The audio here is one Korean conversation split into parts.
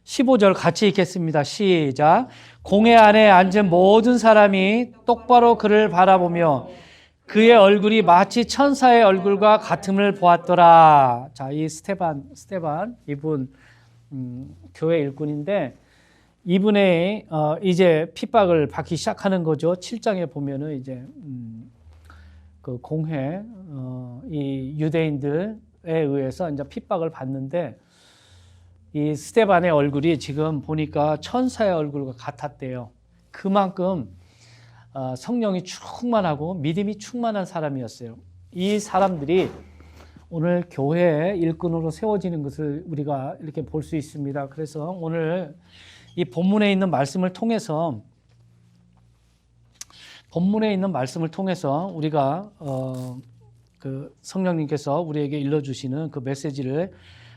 15절 같이 읽겠습니다. 시작. 공회 안에 앉은 모든 사람이 똑바로 그를 바라보며 그의 얼굴이 마치 천사의 얼굴과 같음을 보았더라. 자, 이 스테반 이분 교회 일꾼인데 이분의 이제 핍박을 받기 시작하는 거죠. 7장에 보면은 이제 그 공회 이 유대인들에 의해서 이제 핍박을 받는데 이 스테반의 얼굴이 지금 보니까 천사의 얼굴과 같았대요. 그만큼 성령이 충만하고 믿음이 충만한 사람이었어요. 이 사람들이 오늘 교회의 일꾼으로 세워지는 것을 우리가 이렇게 볼 수 있습니다. 그래서 오늘 이 본문에 있는 말씀을 통해서 우리가 그 성령님께서 우리에게 일러주시는 그 메시지를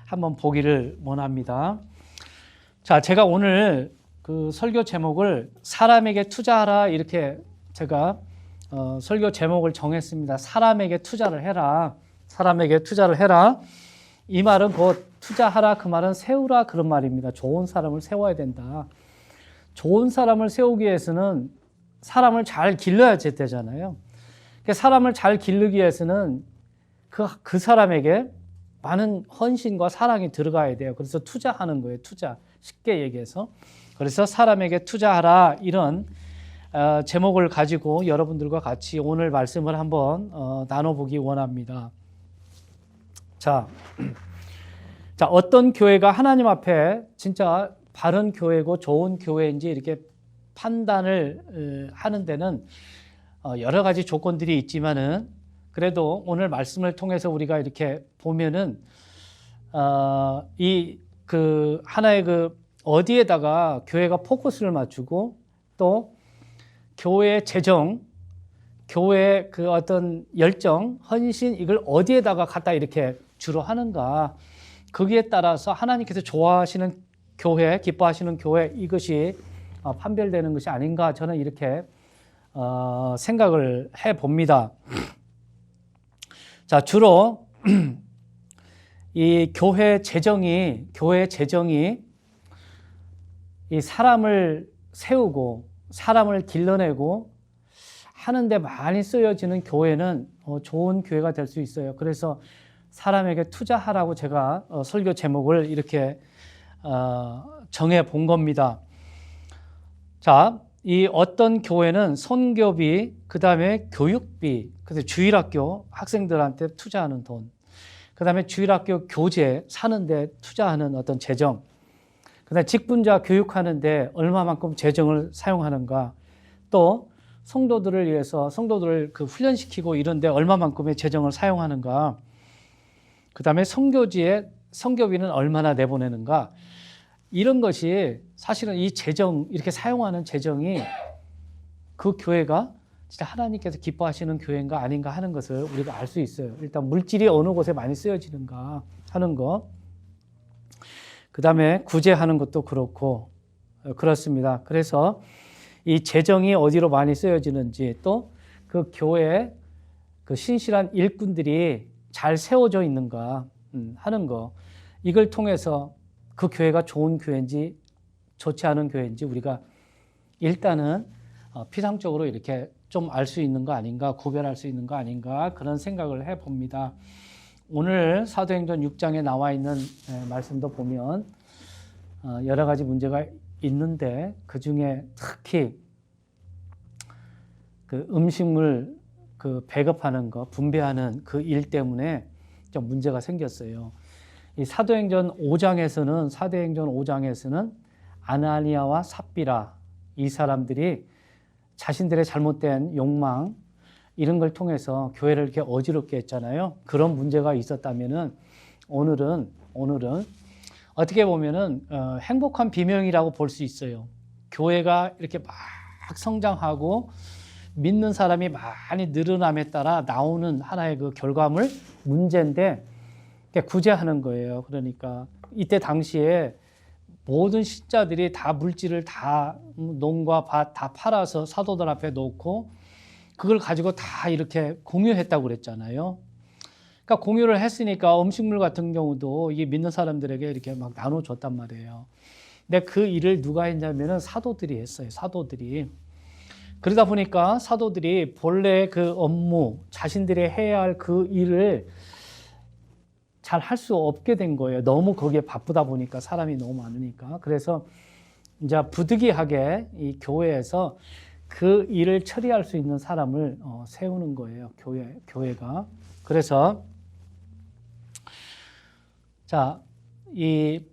한번 보기를 원합니다. 자, 제가 오늘 그 설교 제목을 사람에게 투자하라 이렇게 제가 설교 제목을 정했습니다. 사람에게 투자를 해라. 사람에게 투자를 해라. 이 말은 곧 투자하라 그 말은 세우라 그런 말입니다. 좋은 사람을 세워야 된다. 좋은 사람을 세우기 위해서는 사람을 잘 길러야 되잖아요. 사람을 잘 기르기 위해서는 그 사람에게 많은 헌신과 사랑이 들어가야 돼요. 그래서 투자하는 거예요. 투자. 쉽게 얘기해서. 그래서 사람에게 투자하라 이런 제목을 가지고 여러분들과 같이 오늘 말씀을 한번 나눠보기 원합니다. 자, 어떤 교회가 하나님 앞에 진짜 바른 교회고 좋은 교회인지 이렇게 판단을 하는 데는 여러 가지 조건들이 있지만은 그래도 오늘 말씀을 통해서 우리가 이렇게 보면은 이 그 하나의 그 어디에다가 교회가 포커스를 맞추고 또 교회의 재정, 교회의 그 어떤 열정, 헌신 이걸 어디에다가 갖다 이렇게 주로 하는가 거기에 따라서 하나님께서 좋아하시는 교회, 기뻐하시는 교회 이것이 판별되는 것이 아닌가 저는 이렇게 생각을 해봅니다. 자, 주로 이 교회 재정이 이 사람을 세우고 사람을 길러내고 하는데 많이 쓰여지는 교회는 좋은 교회가 될 수 있어요. 그래서 사람에게 투자하라고 제가 설교 제목을 이렇게 정해 본 겁니다. 자, 이 어떤 교회는 선교비, 그 다음에 교육비, 그래서 주일학교 학생들한테 투자하는 돈, 그 다음에 주일학교 교재 사는데 투자하는 어떤 재정, 그 다음에 직분자 교육하는데 얼마만큼 재정을 사용하는가, 또 성도들을 위해서 성도들을 그 훈련시키고 이런데 얼마만큼의 재정을 사용하는가, 그 다음에 선교비는 얼마나 내보내는가, 이런 것이 사실은 이 재정, 이렇게 사용하는 재정이 그 교회가 진짜 하나님께서 기뻐하시는 교회인가 아닌가 하는 것을 우리가 알 수 있어요. 일단 물질이 어느 곳에 많이 쓰여지는가 하는 거. 그 다음에 구제하는 것도 그렇고 그렇습니다. 그래서 이 재정이 어디로 많이 쓰여지는지 또 그 교회에 그 신실한 일꾼들이 잘 세워져 있는가 하는 거. 이걸 통해서 그 교회가 좋은 교회인지 좋지 않은 교회인지 우리가 일단은 피상적으로 이렇게 좀 알 수 있는 거 아닌가, 구별할 수 있는 거 아닌가 그런 생각을 해봅니다. 오늘 사도행전 6장에 나와 있는 말씀도 보면 여러 가지 문제가 있는데 그 중에 특히 그 음식물 그 배급하는 거, 분배하는 그 일 때문에 좀 문제가 생겼어요. 이 사도행전 5장에서는 아나니아와 삽비라 이 사람들이 자신들의 잘못된 욕망 이런 걸 통해서 교회를 이렇게 어지럽게 했잖아요. 그런 문제가 있었다면은 오늘은 어떻게 보면은 행복한 비명이라고 볼 수 있어요. 교회가 이렇게 막 성장하고 믿는 사람이 많이 늘어남에 따라 나오는 하나의 그 결과물 문제인데 구제하는 거예요. 그러니까 이때 당시에 모든 신자들이 다 물질을 다 농과 밭 다 팔아서 사도들 앞에 놓고 그걸 가지고 다 이렇게 공유했다고 그랬잖아요. 그러니까 공유를 했으니까 음식물 같은 경우도 이게 믿는 사람들에게 이렇게 막 나눠줬단 말이에요. 근데 그 일을 누가 했냐면은 사도들이 했어요. 사도들이. 그러다 보니까 사도들이 본래 그 업무, 자신들이 해야 할 그 일을 잘 할 수 없게 된 거예요. 너무 거기에 바쁘다 보니까, 사람이 너무 많으니까. 그래서 이제 부득이하게 이 교회에서 그 일을 처리할 수 있는 사람을 세우는 거예요. 교회가. 그래서 자, 이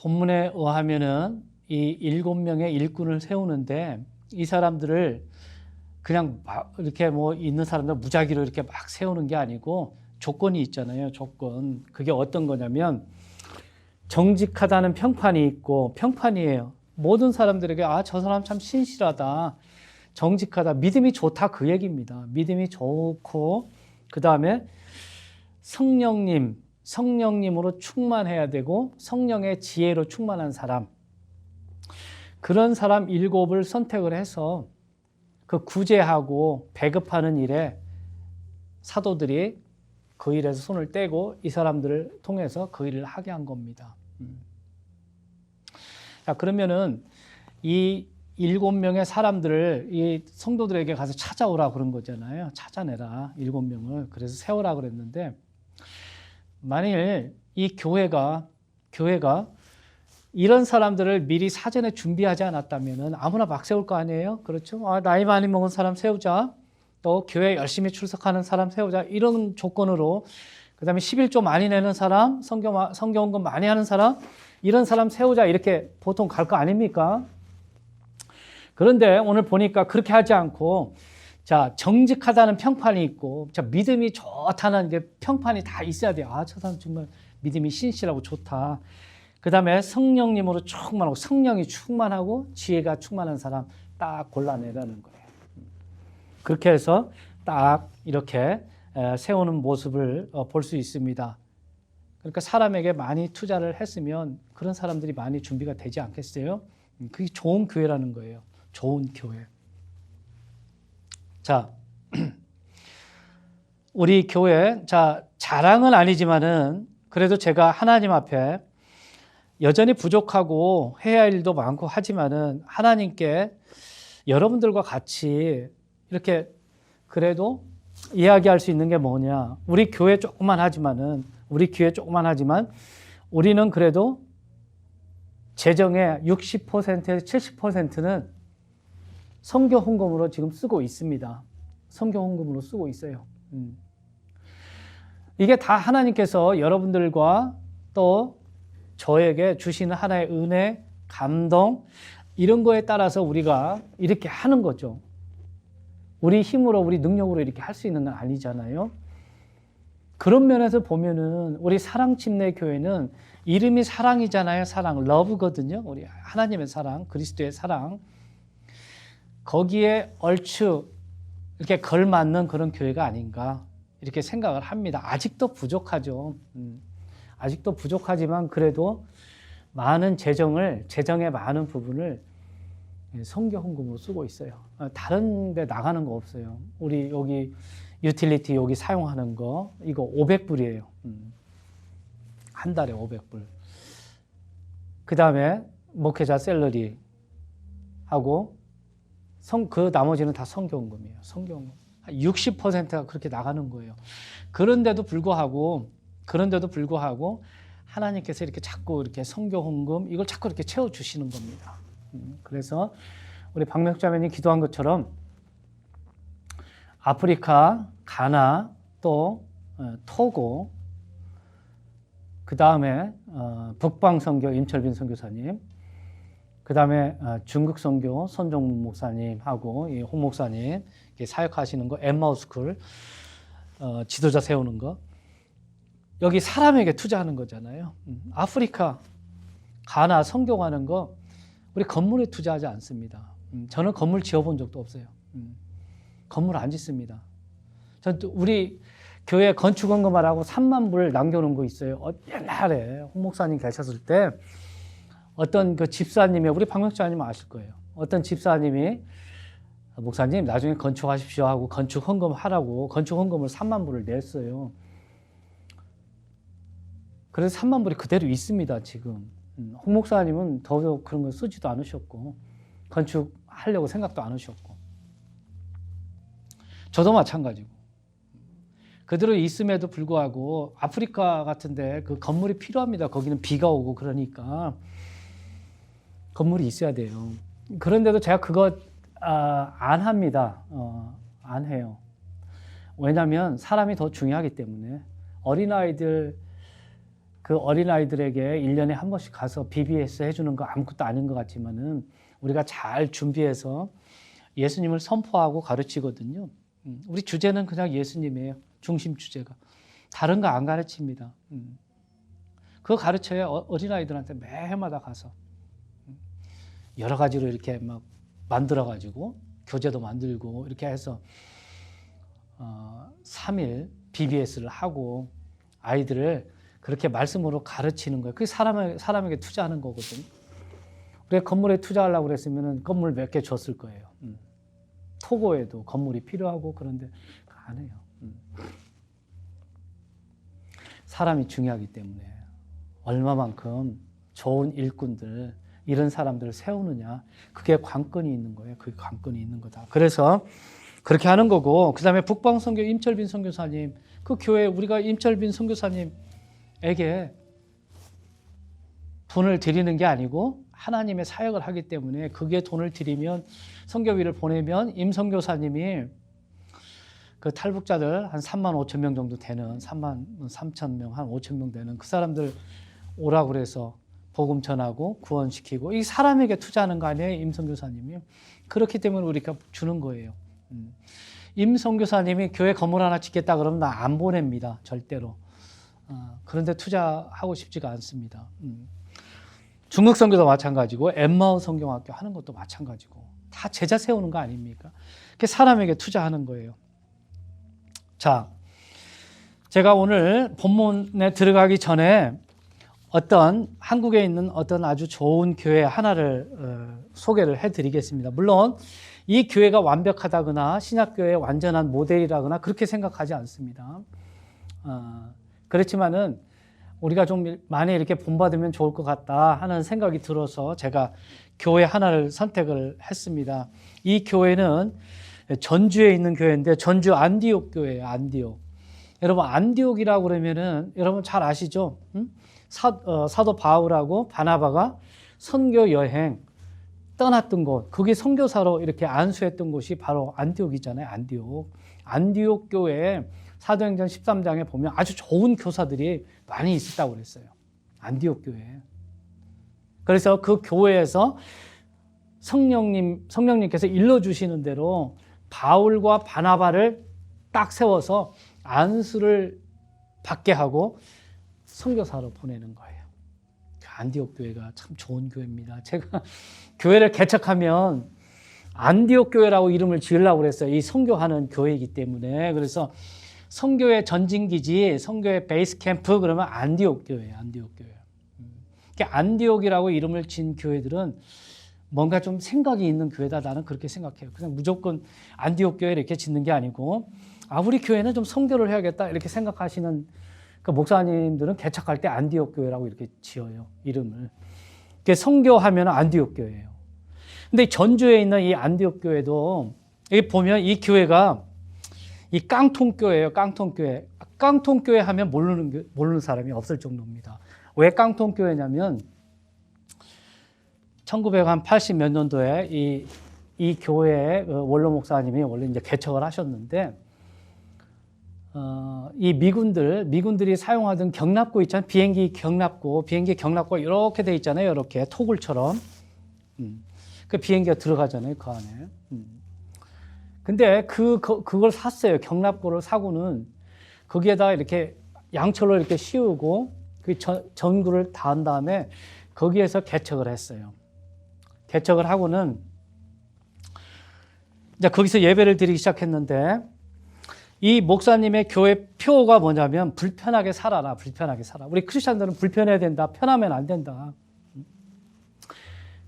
본문에 의하면은 이 7명의 일꾼을 세우는데, 이 사람들을 그냥 막 이렇게 뭐 있는 사람들 무작위로 이렇게 막 세우는 게 아니고 조건이 있잖아요. 조건. 그게 어떤 거냐면 정직하다는 평판이 있고, 평판이에요. 모든 사람들에게 저 사람 참 신실하다, 정직하다, 믿음이 좋다, 그 얘기입니다. 믿음이 좋고, 그 다음에 성령님으로 충만해야 되고, 성령의 지혜로 충만한 사람, 그런 사람 7을 선택을 해서 그 구제하고 배급하는 일에 사도들이 그 일에서 손을 떼고 이 사람들을 통해서 그 일을 하게 한 겁니다. 자, 그러면은 이 7명의 사람들을 이 성도들에게 가서 찾아오라 그런 거잖아요. 찾아내라, 7명을. 그래서 세우라 그랬는데, 만일 이 교회가 이런 사람들을 미리 사전에 준비하지 않았다면 아무나 막 세울 거 아니에요? 그렇죠? 나이 많이 먹은 사람 세우자. 또 교회 열심히 출석하는 사람 세우자. 이런 조건으로, 그 다음에 11조 많이 내는 사람, 성경헌금 많이 하는 사람, 이런 사람 세우자. 이렇게 보통 갈 거 아닙니까? 그런데 오늘 보니까 그렇게 하지 않고, 자, 정직하다는 평판이 있고, 자, 믿음이 좋다는 게 평판이 다 있어야 돼요. 저 사람 정말 믿음이 신실하고 좋다. 그 다음에 성령님으로 충만하고, 성령이 충만하고 지혜가 충만한 사람 딱 골라내라는 거예요. 그렇게 해서 딱 이렇게 세우는 모습을 볼 수 있습니다. 그러니까 사람에게 많이 투자를 했으면 그런 사람들이 많이 준비가 되지 않겠어요? 그게 좋은 교회라는 거예요. 좋은 교회. 자, 우리 교회, 자, 자랑은 아니지만은 그래도 제가 하나님 앞에 여전히 부족하고 해야 할 일도 많고 하지만은 하나님께 여러분들과 같이 이렇게 그래도 이야기할 수 있는 게 뭐냐. 우리 교회 조그만 하지만 우리는 그래도 재정의 60%에서 70%는 선교 헌금으로 지금 쓰고 있습니다. 선교 헌금으로 쓰고 있어요. 이게 다 하나님께서 여러분들과 또 저에게 주시는 하나의 은혜, 감동, 이런 거에 따라서 우리가 이렇게 하는 거죠. 우리 힘으로, 우리 능력으로 이렇게 할 수 있는 건 아니잖아요. 그런 면에서 보면은 우리 사랑침례 교회는 이름이 사랑이잖아요. 사랑, 러브거든요. 우리 하나님의 사랑, 그리스도의 사랑. 거기에 얼추 이렇게 걸맞는 그런 교회가 아닌가 이렇게 생각을 합니다. 아직도 부족하죠. 아직도 부족하지만 그래도 많은 재정의 많은 부분을 선교 헌금으로 쓰고 있어요. 다른 데 나가는 거 없어요. 우리 여기 유틸리티 여기 사용하는 거 이거 500불이에요. 한 달에 500불. 그 다음에 목회자 샐러리 하고 그 나머지는 다 선교 헌금이에요. 선교 헌금. 60%가 그렇게 나가는 거예요. 그런데도 불구하고 하나님께서 이렇게 자꾸 이렇게 선교 헌금 이걸 자꾸 이렇게 채워 주시는 겁니다. 그래서 우리 박명자매님 기도한 것처럼 아프리카, 가나, 또 토고, 그 다음에 북방 선교 임철빈 선교사님, 그 다음에 중국 선교 손정문 목사님하고 이 홍 목사님 사역하시는 거, 엠마우스쿨 지도자 세우는 거, 여기 사람에게 투자하는 거잖아요. 아프리카, 가나 선교 가는 거 우리 건물에 투자하지 않습니다. 저는 건물 지어본 적도 없어요. 건물 안 짓습니다. 전 우리 교회 건축헌금하라고 3만 불 남겨놓은 거 있어요. 옛날에 홍 목사님 계셨을 때 어떤 그 집사님이, 우리 박명자님 아실 거예요. 어떤 집사님이 목사님 나중에 건축하십시오 하고 건축헌금 하라고 건축헌금을 3만 불을 냈어요. 그래서 3만 불이 그대로 있습니다, 지금. 홍 목사님은 더더욱 그런 거 쓰지도 않으셨고 건축하려고 생각도 안 하셨고 저도 마찬가지고 그대로 있음에도 불구하고 아프리카 같은데 그 건물이 필요합니다. 거기는 비가 오고 그러니까 건물이 있어야 돼요. 그런데도 제가 그거 안 합니다. 안 해요. 왜냐하면 사람이 더 중요하기 때문에 어린아이들에게 1년에 한 번씩 가서 BBS 해주는 거 아무것도 아닌 것 같지만은 우리가 잘 준비해서 예수님을 선포하고 가르치거든요. 우리 주제는 그냥 예수님이에요. 중심 주제가. 다른 거 안 가르칩니다. 그거 가르쳐야 어린아이들한테 매해마다 가서 여러 가지로 이렇게 막 만들어가지고 교재도 만들고 이렇게 해서 3일 BBS를 하고 아이들을 그렇게 말씀으로 가르치는 거예요. 그게 사람에게 투자하는 거거든요. 그래 건물에 투자하려고 그랬으면 건물 몇 개 줬을 거예요. 토고에도 건물이 필요하고 그런데 안 해요. 사람이 중요하기 때문에 얼마만큼 좋은 일꾼들 이런 사람들을 세우느냐 그게 관건이 있는 거예요. 그게 관건이 있는 거다. 그래서 그렇게 하는 거고 그 다음에 북방선교 임철빈 선교사님 그 교회 우리가 임철빈 선교사님에게 돈을 드리는 게 아니고 하나님의 사역을 하기 때문에 그게 돈을 드리면 선교비를 보내면 임 선교사님이 그 탈북자들 한 3만 5천 명 정도 되는 3만 3천 명, 한 5천 명 되는 그 사람들 오라고 그래서 복음 전하고 구원시키고 이 사람에게 투자하는 거 아니에요? 임 선교사님이. 그렇기 때문에 우리가 주는 거예요. 임 선교사님이 교회 건물 하나 짓겠다 그러면 나 안 보냅니다. 절대로. 그런데 투자하고 싶지가 않습니다. 중국 선교도 마찬가지고 엠마오 성경학교 하는 것도 마찬가지고 다 제자 세우는 거 아닙니까? 그게 사람에게 투자하는 거예요. 자, 제가 오늘 본문에 들어가기 전에 어떤 한국에 있는 어떤 아주 좋은 교회 하나를 소개를 해드리겠습니다. 물론 이 교회가 완벽하다거나 신약교회의 완전한 모델이라거나 그렇게 생각하지 않습니다. 그렇지만은 우리가 좀 많이 이렇게 본받으면 좋을 것 같다 하는 생각이 들어서 제가 교회 하나를 선택을 했습니다. 이 교회는 전주에 있는 교회인데 전주 안디옥 교회예요. 안디옥. 여러분 안디옥이라고 그러면은 여러분 잘 아시죠? 사도 바울하고 바나바가 선교 여행 떠났던 곳, 그게 선교사로 이렇게 안수했던 곳이 바로 안디옥이잖아요. 안디옥. 안디옥 교회에 사도행전 13장에 보면 아주 좋은 교사들이 많이 있었다고 그랬어요. 안디옥 교회에. 그래서 그 교회에서 성령님께서 일러주시는 대로 바울과 바나바를 딱 세워서 안수를 받게 하고 선교사로 보내는 거예요. 안디옥 교회가 참 좋은 교회입니다. 제가 교회를 개척하면 안디옥 교회라고 이름을 지으려고 그랬어요. 이 선교하는 교회이기 때문에. 그래서 선교의 전진기지, 선교의 베이스 캠프 그러면 안디옥 교회예요. 안디옥 교회. 안디옥이라고 이름을 진 교회들은 뭔가 좀 생각이 있는 교회다. 나는 그렇게 생각해요. 그냥 무조건 안디옥 교회 이렇게 짓는 게 아니고 우리 교회는 좀 선교를 해야겠다 이렇게 생각하시는 그 목사님들은 개척할 때 안디옥 교회라고 이렇게 지어요. 이름을. 선교하면 안디옥 교회예요. 근데 전주에 있는 이 안디옥 교회도 여기 보면 이 교회가 이 깡통교회예요. 깡통교회. 깡통교회 하면 모르는 사람이 없을 정도입니다. 왜 깡통교회냐면 1980 몇 년도에 이 교회의 원로 목사님이 원래 이제 개척을 하셨는데 이 미군들이 사용하던 경납고 있잖아요. 비행기 경납고가 이렇게 돼 있잖아요. 이렇게 토굴처럼. 그 비행기가 들어가잖아요. 그 안에. 근데 그걸 샀어요. 경납고를 사고는 거기에다 이렇게 양철로 이렇게 씌우고 그 전구를 닿은 다음에 거기에서 개척을 했어요. 개척을 하고는 이제 거기서 예배를 드리기 시작했는데 이 목사님의 교회 표가 뭐냐면 불편하게 살아라. 불편하게 살아. 우리 크리스찬들은 불편해야 된다. 편하면 안 된다.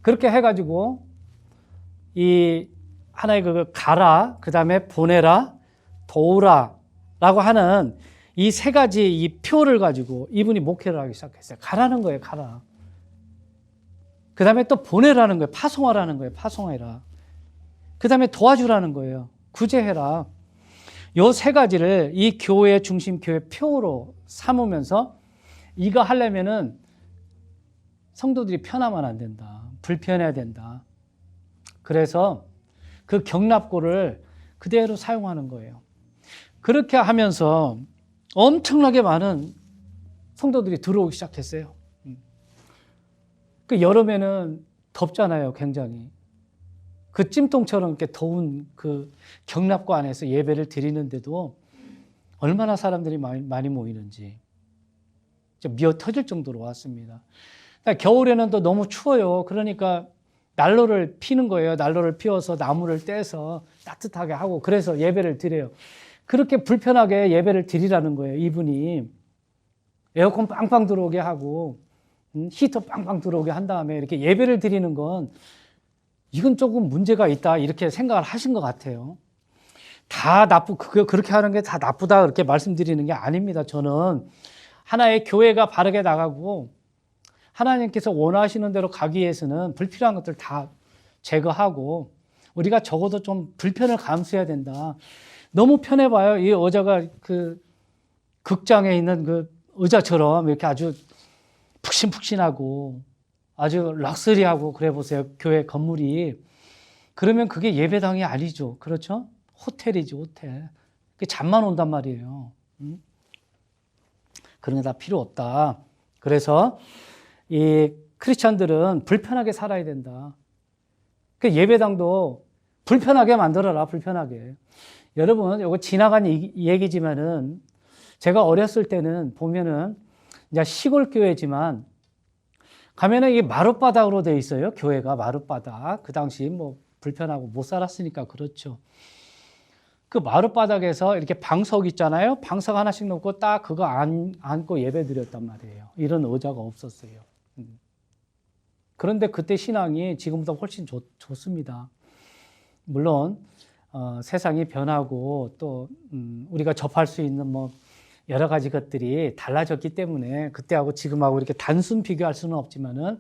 그렇게 해가지고 이 하나의 가라, 그 다음에 보내라, 도우라 라고 하는 이 세 가지 이 표를 가지고 이분이 목회를 하기 시작했어요. 가라는 거예요. 가라. 그 다음에 또 보내라는 거예요. 파송하라는 거예요. 파송해라. 그 다음에 도와주라는 거예요. 구제해라. 요 세 가지를 이 교회 중심 교회 표로 삼으면서 이거 하려면은 성도들이 편하면 안 된다. 불편해야 된다. 그래서 그 경납고를 그대로 사용하는 거예요. 그렇게 하면서 엄청나게 많은 성도들이 들어오기 시작했어요. 그 여름에는 덥잖아요, 굉장히. 그 찜통처럼 이렇게 더운 그 경납고 안에서 예배를 드리는데도 얼마나 사람들이 많이 모이는지 미어 터질 정도로 왔습니다. 겨울에는 또 너무 추워요. 그러니까 난로를 피는 거예요. 난로를 피워서 나무를 떼서 따뜻하게 하고 그래서 예배를 드려요. 그렇게 불편하게 예배를 드리라는 거예요. 이분이 에어컨 빵빵 들어오게 하고 히터 빵빵 들어오게 한 다음에 이렇게 예배를 드리는 건 이건 조금 문제가 있다 이렇게 생각을 하신 것 같아요. 다 그렇게 하는 게 다 나쁘다 그렇게 말씀드리는 게 아닙니다. 저는 하나의 교회가 바르게 나가고 하나님께서 원하시는 대로 가기 위해서는 불필요한 것들 다 제거하고 우리가 적어도 좀 불편을 감수해야 된다. 너무 편해봐요. 이 의자가 그 극장에 있는 그 의자처럼 이렇게 아주 푹신푹신하고 아주 럭셔리하고 그래 보세요. 교회 건물이. 그러면 그게 예배당이 아니죠. 그렇죠? 호텔이죠, 호텔. 잠만 온단 말이에요. 그런 게 다 필요 없다. 그래서 이 크리스찬들은 불편하게 살아야 된다. 그 예배당도 불편하게 만들어라, 불편하게. 여러분, 이거 지나간 얘기지만은 제가 어렸을 때는 보면은 이제 시골 교회지만 가면은 이게 마룻바닥으로 되어 있어요. 교회가 마룻바닥. 그 당시 뭐 불편하고 못 살았으니까 그렇죠. 그 마룻바닥에서 이렇게 방석 있잖아요. 방석 하나씩 놓고 딱 그거 안고 예배 드렸단 말이에요. 이런 의자가 없었어요. 그런데 그때 신앙이 지금보다 훨씬 좋습니다. 물론 세상이 변하고 또 우리가 접할 수 있는 뭐 여러 가지 것들이 달라졌기 때문에 그때하고 지금하고 이렇게 단순 비교할 수는 없지만은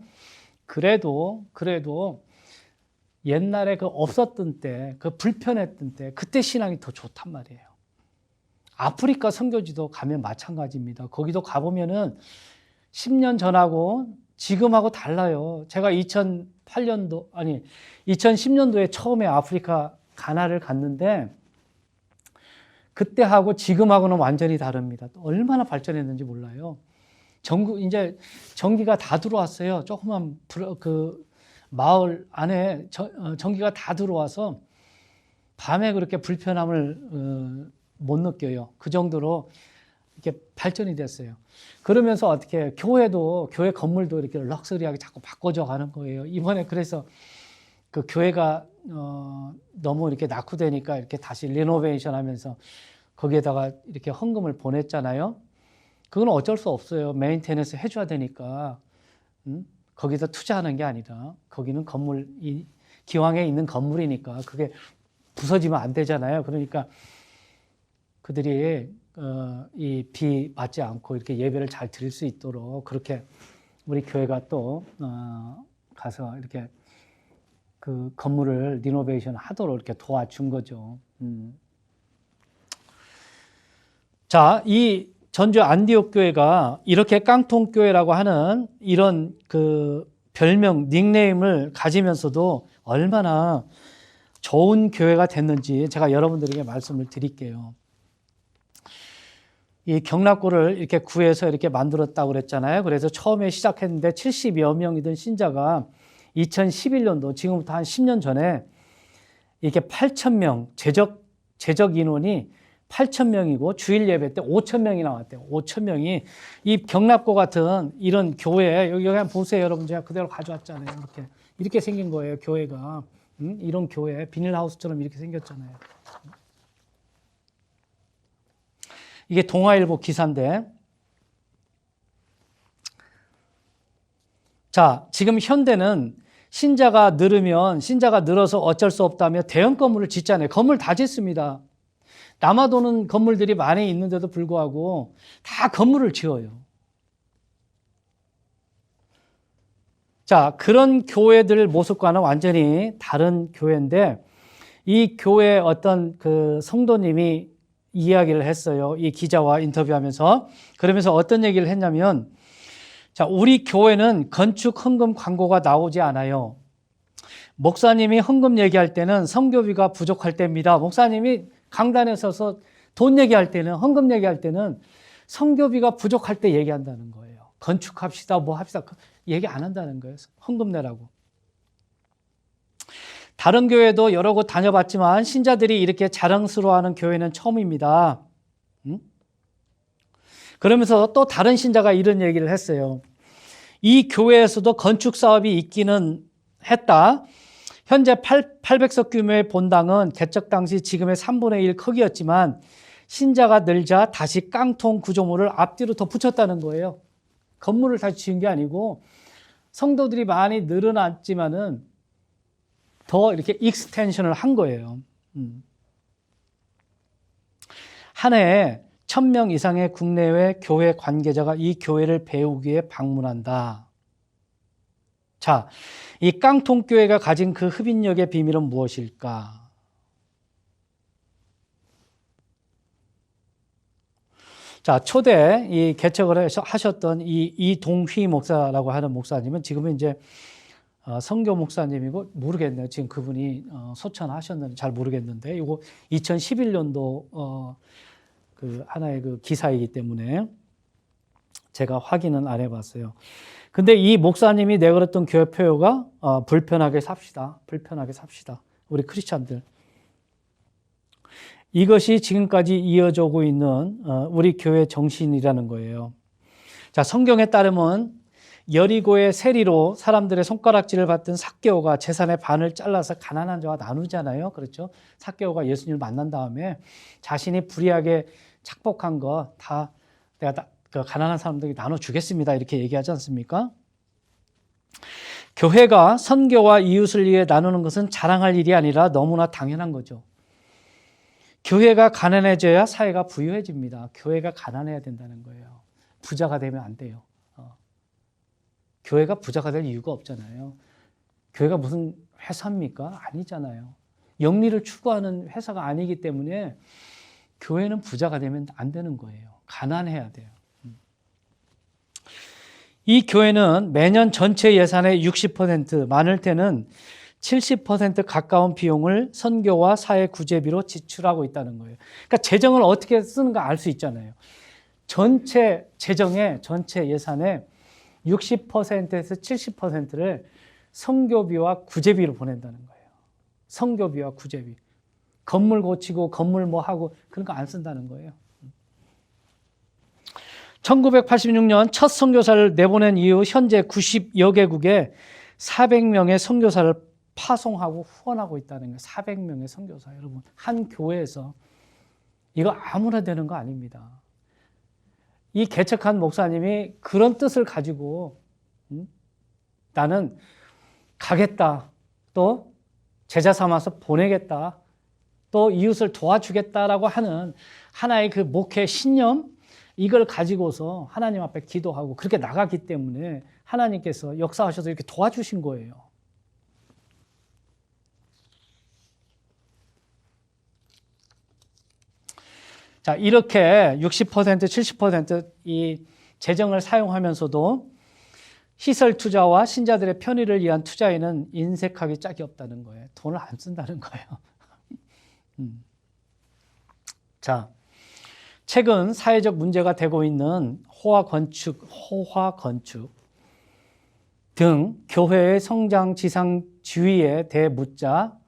그래도 옛날에 그 없었던 때, 그 불편했던 때, 그때 신앙이 더 좋단 말이에요. 아프리카 선교지도 가면 마찬가지입니다. 거기도 가보면은 10년 전하고 지금하고 달라요. 제가 2010년도에 처음에 아프리카 가나를 갔는데 그때하고 지금하고는 완전히 다릅니다. 얼마나 발전했는지 몰라요. 이제 전기가 다 들어왔어요. 조그만 그 마을 안에 전기가 다 들어와서 밤에 그렇게 불편함을 못 느껴요. 그 정도로 이렇게 발전이 됐어요. 그러면서 어떻게 교회 건물도 이렇게 럭셔리하게 자꾸 바꿔져 가는 거예요. 이번에 그래서 그 교회가 너무 이렇게 낙후되니까 이렇게 다시 리노베이션 하면서 거기에다가 이렇게 헌금을 보냈잖아요. 그건 어쩔 수 없어요. 메인테너ን스 해줘야 되니까. 거기다 투자하는 게 아니라 거기는 기왕에 있는 건물이니까 그게 부서지면 안 되잖아요. 그러니까 그들이 이 비 맞지 않고 이렇게 예배를 잘 드릴 수 있도록 그렇게 우리 교회가 또 가서 이렇게 그 건물을 리노베이션 하도록 이렇게 도와준 거죠. 자, 이 전주 안디옥 교회가 이렇게 깡통 교회라고 하는 이런 그 별명, 닉네임을 가지면서도 얼마나 좋은 교회가 됐는지 제가 여러분들에게 말씀을 드릴게요. 이 경락고를 이렇게 구해서 이렇게 만들었다고 그랬잖아요. 그래서 처음에 시작했는데 70여 명이던 신자가 2011년도 지금부터 한 10년 전에 이렇게 8,000명 제적 인원이 8,000명이고 주일 예배 때 5,000명이 나왔대요. 5,000명이 이 경락고 같은 이런 교회 여기 한번 보세요, 여러분. 제가 그대로 가져왔잖아요. 이렇게 생긴 거예요, 교회가. 이런 교회 비닐하우스처럼 이렇게 생겼잖아요. 이게 동아일보 기사인데, 자, 지금 현대는 신자가 늘어서 어쩔 수 없다며 대형 건물을 짓잖아요. 건물 다 짓습니다. 남아도는 건물들이 많이 있는데도 불구하고 다 건물을 지어요. 자, 그런 교회들 모습과는 완전히 다른 교회인데 이 교회 어떤 그 성도님이 이야기를 했어요. 이 기자와 인터뷰하면서. 그러면서 어떤 얘기를 했냐면, 자, 우리 교회는 건축 헌금 광고가 나오지 않아요. 목사님이 헌금 얘기할 때는 선교비가 부족할 때입니다. 목사님이 강단에 서서 돈 얘기할 때는, 헌금 얘기할 때는 선교비가 부족할 때 얘기한다는 거예요. 건축합시다, 뭐 합시다. 얘기 안 한다는 거예요. 헌금 내라고. 다른 교회도 여러 곳 다녀봤지만 신자들이 이렇게 자랑스러워하는 교회는 처음입니다. 그러면서 또 다른 신자가 이런 얘기를 했어요. 이 교회에서도 건축 사업이 있기는 했다. 현재 800석 규모의 본당은 개척 당시 지금의 3분의 1 크기였지만 신자가 늘자 다시 깡통 구조물을 앞뒤로 더 붙였다는 거예요. 건물을 다시 지은 게 아니고 성도들이 많이 늘어났지만은 더 이렇게 익스텐션을 한 거예요. 한 해에 1000명 이상의 국내외 교회 관계자가 이 교회를 배우기에 방문한다. 자, 이 깡통교회가 가진 그 흡인력의 비밀은 무엇일까? 자, 초대 이 개척을 하셨던 이 이동휘 목사라고 하는 목사님은 지금은 이제 선교 목사님이고 모르겠네요. 지금 그분이 소천하셨는지 잘 모르겠는데 이거 2011년도 그 하나의 그 기사이기 때문에 제가 확인은 안 해봤어요. 근데 이 목사님이 내걸었던 교회 표어가 불편하게 삽시다. 불편하게 삽시다. 우리 크리스찬들. 이것이 지금까지 이어져 오고 있는 우리 교회 정신이라는 거예요. 자, 성경에 따르면 여리고의 세리로 사람들의 손가락질을 받던 삭개오가 재산의 반을 잘라서 가난한 자와 나누잖아요. 그렇죠? 삭개오가 예수님을 만난 다음에 자신이 불의하게 착복한 거 다 내가 그 가난한 사람들에게 나눠주겠습니다. 이렇게 얘기하지 않습니까? 교회가 선교와 이웃을 위해 나누는 것은 자랑할 일이 아니라 너무나 당연한 거죠. 교회가 가난해져야 사회가 부유해집니다. 교회가 가난해야 된다는 거예요. 부자가 되면 안 돼요. 교회가 부자가 될 이유가 없잖아요. 교회가 무슨 회사입니까? 아니잖아요. 영리를 추구하는 회사가 아니기 때문에 교회는 부자가 되면 안 되는 거예요. 가난해야 돼요. 이 교회는 매년 전체 예산의 60%, 많을 때는 70% 가까운 비용을 선교와 사회 구제비로 지출하고 있다는 거예요. 그러니까 재정을 어떻게 쓰는가 알 수 있잖아요. 전체 재정의 전체 예산의 60%에서 70%를 선교비와 구제비로 보낸다는 거예요. 선교비와 구제비. 건물 고치고 건물 뭐 하고 그런 거 안 쓴다는 거예요. 1986년 첫 선교사를 내보낸 이후 현재 90여 개국에 400명의 선교사를 파송하고 후원하고 있다는 거예요. 400명의 선교사. 여러분, 한 교회에서 이거 아무나 되는 거 아닙니다. 이 개척한 목사님이 그런 뜻을 가지고 나는 가겠다. 또 제자 삼아서 보내겠다. 또 이웃을 도와주겠다라고 하는 하나의 그 목회 신념, 이걸 가지고서 하나님 앞에 기도하고 그렇게 나가기 때문에 하나님께서 역사하셔서 이렇게 도와주신 거예요. 자, 이렇게 60%, 70%이 재정을 사용하면서도 시설 투자와 신자들의 편의를 위한 투자에는 인색하기 짝이 없다는 거예요. 돈을 안 쓴다는 거예요. 자, 최근 사회적 문제가 되고 있는 호화 건축 등 교회의 성장 지상주의에 대해 묻자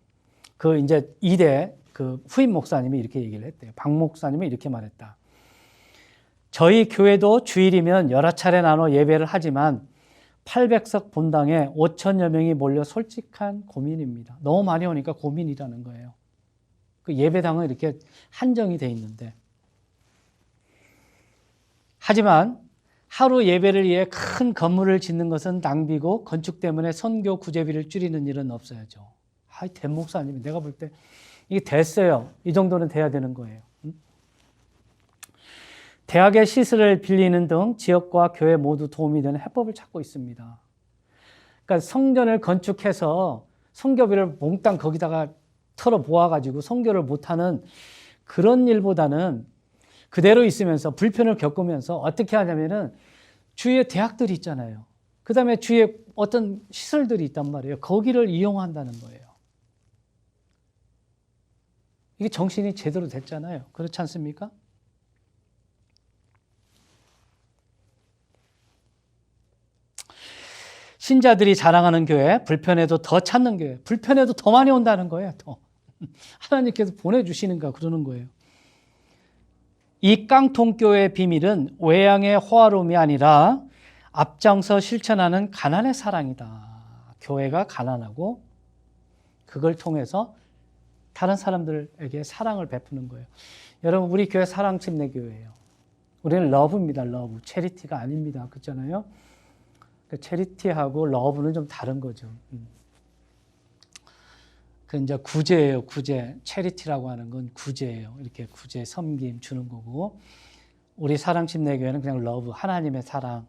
그 이제 2대 그 후임 목사님이 이렇게 얘기를 했대요. 박 목사님이 이렇게 말했다. 저희 교회도 주일이면 여러 차례 나눠 예배를 하지만 800석 본당에 5천여 명이 몰려 솔직한 고민입니다. 너무 많이 오니까 고민이라는 거예요. 그 예배당은 이렇게 한정이 돼 있는데. 하지만 하루 예배를 위해 큰 건물을 짓는 것은 낭비고 건축 때문에 선교 구제비를 줄이는 일은 없어야죠. 된 목사님이 내가 볼 때 이게 됐어요. 이 정도는 돼야 되는 거예요. 대학의 시설을 빌리는 등 지역과 교회 모두 도움이 되는 해법을 찾고 있습니다. 그러니까 성전을 건축해서 성교비를 몽땅 거기다가 털어 모아가지고 성교를 못하는 그런 일보다는 그대로 있으면서 불편을 겪으면서 어떻게 하냐면은 주위에 대학들이 있잖아요. 그 다음에 주위에 어떤 시설들이 있단 말이에요. 거기를 이용한다는 거예요. 이게 정신이 제대로 됐잖아요. 그렇지 않습니까? 신자들이 자랑하는 교회, 불편해도 더 찾는 교회, 불편해도 더 많이 온다는 거예요. 더. 하나님께서 보내주시는가 그러는 거예요. 이 깡통교회의 비밀은 외양의 호화로움이 아니라 앞장서 실천하는 가난의 사랑이다. 교회가 가난하고 그걸 통해서 다른 사람들에게 사랑을 베푸는 거예요. 여러분, 우리 교회 사랑침례교회예요. 우리는 러브입니다. 러브. 체리티가 아닙니다. 그렇잖아요. 체리티하고 러브는 좀 다른 거죠. 그 이제 구제예요. 구제. 체리티라고 하는 건 구제예요. 이렇게 구제, 섬김 주는 거고, 우리 사랑침례교회는 그냥 러브, 하나님의 사랑,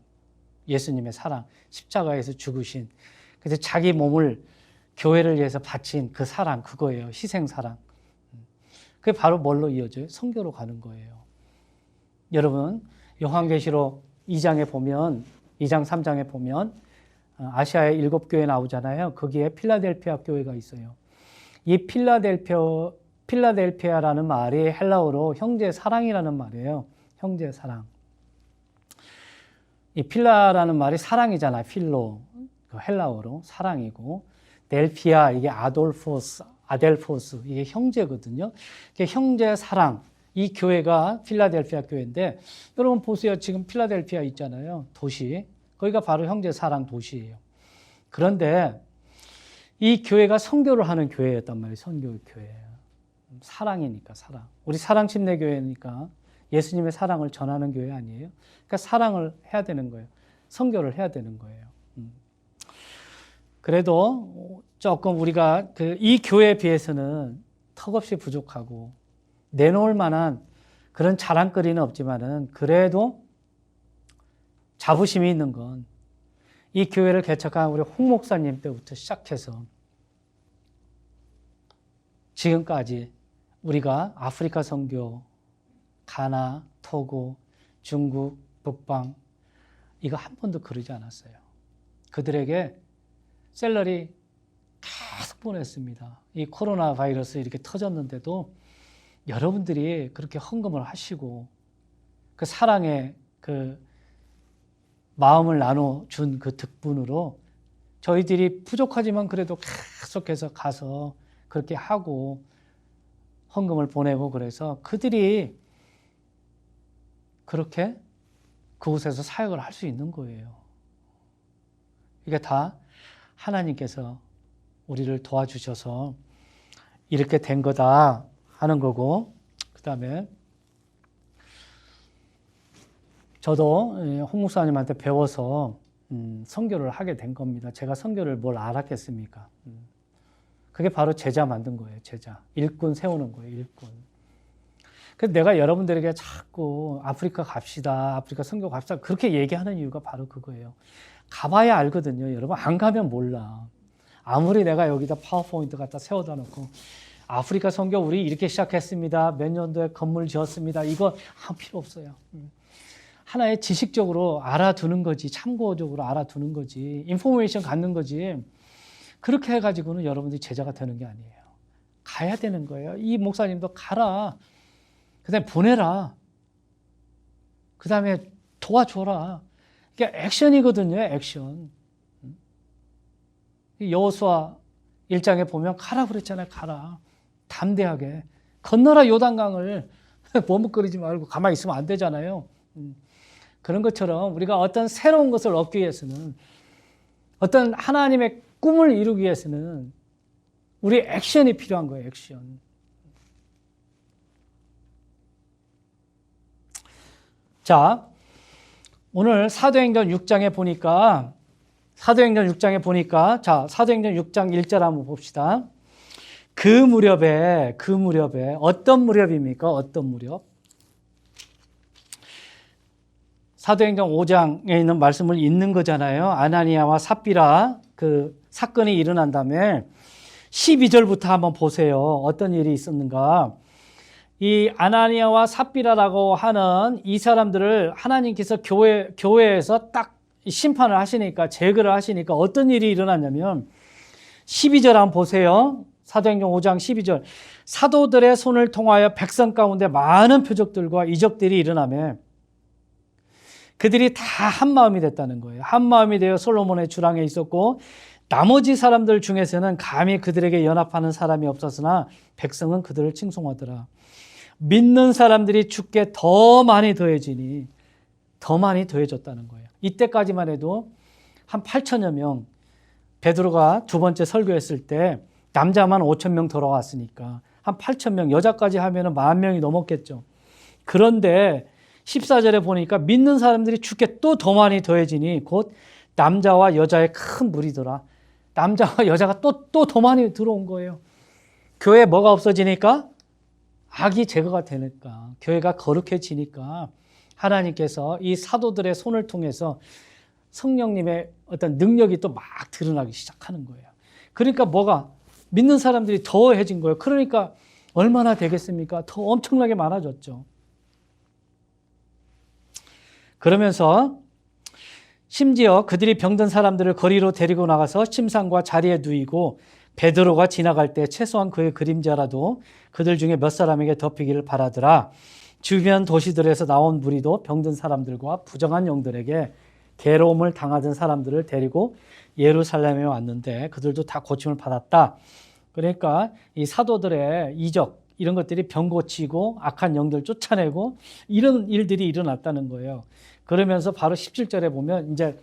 예수님의 사랑, 십자가에서 죽으신, 그래서 자기 몸을 교회를 위해서 바친 그 사랑, 그거예요. 희생 사랑. 그게 바로 뭘로 이어져요? 선교로 가는 거예요. 여러분, 요한계시록 2장에 보면, 2장 3장에 보면 아시아의 7교회 나오잖아요. 거기에 필라델피아 교회가 있어요. 이 필라델피아라는 말이 헬라어로 형제 사랑이라는 말이에요. 형제 사랑. 이 필라라는 말이 사랑이잖아요. 필로. 헬라어로 사랑이고, 델피아, 이게 아델포스, 이게 형제거든요. 이게 형제 사랑. 이 교회가 필라델피아 교회인데, 여러분 보세요. 지금 필라델피아 있잖아요. 도시. 거기가 바로 형제 사랑 도시예요. 그런데 이 교회가 선교를 하는 교회였단 말이에요. 선교 교회예요. 사랑이니까 사랑. 우리 사랑침례교회니까 예수님의 사랑을 전하는 교회 아니에요? 그러니까 사랑을 해야 되는 거예요. 선교를 해야 되는 거예요. 그래도 조금 우리가 이 교회에 비해서는 턱없이 부족하고 내놓을 만한 그런 자랑거리는 없지만은 그래도 자부심이 있는 건 이 교회를 개척한 우리 홍 목사님 때부터 시작해서 지금까지 우리가 아프리카 선교, 가나, 토고, 중국, 북방 이거 한 번도 그러지 않았어요. 그들에게 샐러리 계속 보냈습니다. 이 코로나 바이러스 이렇게 터졌는데도 여러분들이 그렇게 헌금을 하시고 그 사랑의 그 마음을 나눠준 그 덕분으로 저희들이 부족하지만 그래도 계속해서 가서 그렇게 하고 헌금을 보내고 그래서 그들이 그렇게 그곳에서 사역을 할 수 있는 거예요. 이게 다 하나님께서 우리를 도와주셔서 이렇게 된 거다 하는 거고, 그 다음에 저도 홍 목사님한테 배워서 선교를 하게 된 겁니다. 제가 선교를 뭘 알았겠습니까? 그게 바로 제자 만든 거예요. 제자. 일꾼 세우는 거예요. 일꾼. 그래서 내가 여러분들에게 자꾸 아프리카 갑시다. 아프리카 선교 갑시다. 그렇게 얘기하는 이유가 바로 그거예요. 가봐야 알거든요. 여러분 안 가면 몰라. 아무리 내가 여기다 파워포인트 갖다 세워다 놓고 아프리카 선교 우리 이렇게 시작했습니다. 몇 년도에 건물 지었습니다. 이거 필요 없어요. 하나의 지식적으로 알아두는 거지, 참고적으로 알아두는 거지, 인포메이션 갖는 거지. 그렇게 해가지고는 여러분들이 제자가 되는 게 아니에요. 가야 되는 거예요. 이 목사님도 가라. 그 다음에 보내라. 그 다음에 도와줘라. 이게 액션이거든요, 액션. 여호수아 1장에 보면 가라 그랬잖아요, 가라. 담대하게. 건너라 요단강을. 머뭇거리지 말고 가만히 있으면 안 되잖아요. 그런 것처럼 우리가 어떤 새로운 것을 얻기 위해서는, 어떤 하나님의 꿈을 이루기 위해서는 우리 액션이 필요한 거예요, 액션. 자, 오늘 사도행전 6장에 보니까, 자, 사도행전 6장 1절 한번 봅시다. 그 무렵에, 어떤 무렵입니까? 어떤 무렵? 사도행전 5장에 있는 말씀을 읽는 거잖아요. 아나니아와 삽비라 그 사건이 일어난 다음에 12절부터 한번 보세요. 어떤 일이 있었는가. 이 아나니아와 삽비라라고 하는 이 사람들을 하나님께서 교회에서 딱 심판을 하시니까, 제거를 하시니까 어떤 일이 일어났냐면 12절 한번 보세요. 사도행전 5장 12절. 사도들의 손을 통하여 백성 가운데 많은 표적들과 이적들이 일어나며 그들이 다 한마음이 됐다는 거예요. 한마음이 되어 솔로몬의 주랑에 있었고 나머지 사람들 중에서는 감히 그들에게 연합하는 사람이 없었으나 백성은 그들을 칭송하더라. 믿는 사람들이 주께 더 많이 더해지니 더 많이 더해졌다는 거예요. 이때까지만 해도 한 8천여 명, 베드로가 두 번째 설교했을 때 남자만 5천 명 돌아왔으니까 한 8천 명, 여자까지 하면 10,000명이 넘었겠죠. 그런데 14절에 보니까 믿는 사람들이 주께 또 더 많이 더해지니 곧 남자와 여자의 큰 무리더라. 남자와 여자가 또 더 많이 들어온 거예요. 교회에 뭐가 없어지니까? 악이 제거가 되니까, 교회가 거룩해지니까 하나님께서 이 사도들의 손을 통해서 성령님의 어떤 능력이 또 막 드러나기 시작하는 거예요. 그러니까 뭐가? 믿는 사람들이 더해진 거예요. 그러니까 얼마나 되겠습니까? 더 엄청나게 많아졌죠. 그러면서 심지어 그들이 병든 사람들을 거리로 데리고 나가서 침상과 자리에 누이고 베드로가 지나갈 때 최소한 그의 그림자라도 그들 중에 몇 사람에게 덮이기를 바라더라. 주변 도시들에서 나온 무리도 병든 사람들과 부정한 영들에게 괴로움을 당하던 사람들을 데리고 예루살렘에 왔는데 그들도 다 고침을 받았다. 그러니까 이 사도들의 이적 이런 것들이 병 고치고 악한 영들 쫓아내고 이런 일들이 일어났다는 거예요. 그러면서 바로 17절에 보면 이제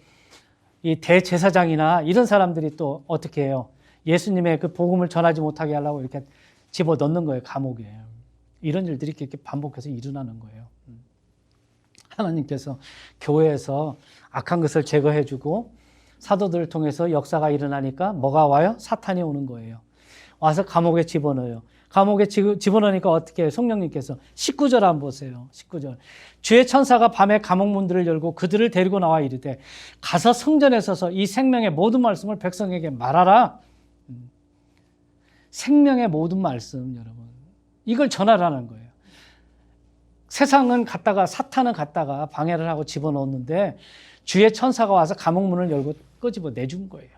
이 대제사장이나 이런 사람들이 또 어떻게 해요? 예수님의 그 복음을 전하지 못하게 하려고 이렇게 집어넣는 거예요, 감옥에. 이런 일들이 이렇게 반복해서 일어나는 거예요. 하나님께서 교회에서 악한 것을 제거해주고 사도들을 통해서 역사가 일어나니까 뭐가 와요? 사탄이 오는 거예요. 와서 감옥에 집어넣어요. 감옥에 집어넣으니까 어떻게 해요? 성령님께서 19절 한번 보세요. 19절. 주의 천사가 밤에 감옥 문들을 열고 그들을 데리고 나와 이르되 가서 성전에 서서 이 생명의 모든 말씀을 백성에게 말하라. 생명의 모든 말씀, 여러분. 이걸 전하라는 거예요. 세상은 갔다가, 사탄은 갔다가 방해를 하고 집어넣었는데 주의 천사가 와서 감옥 문을 열고 끄집어 내준 거예요.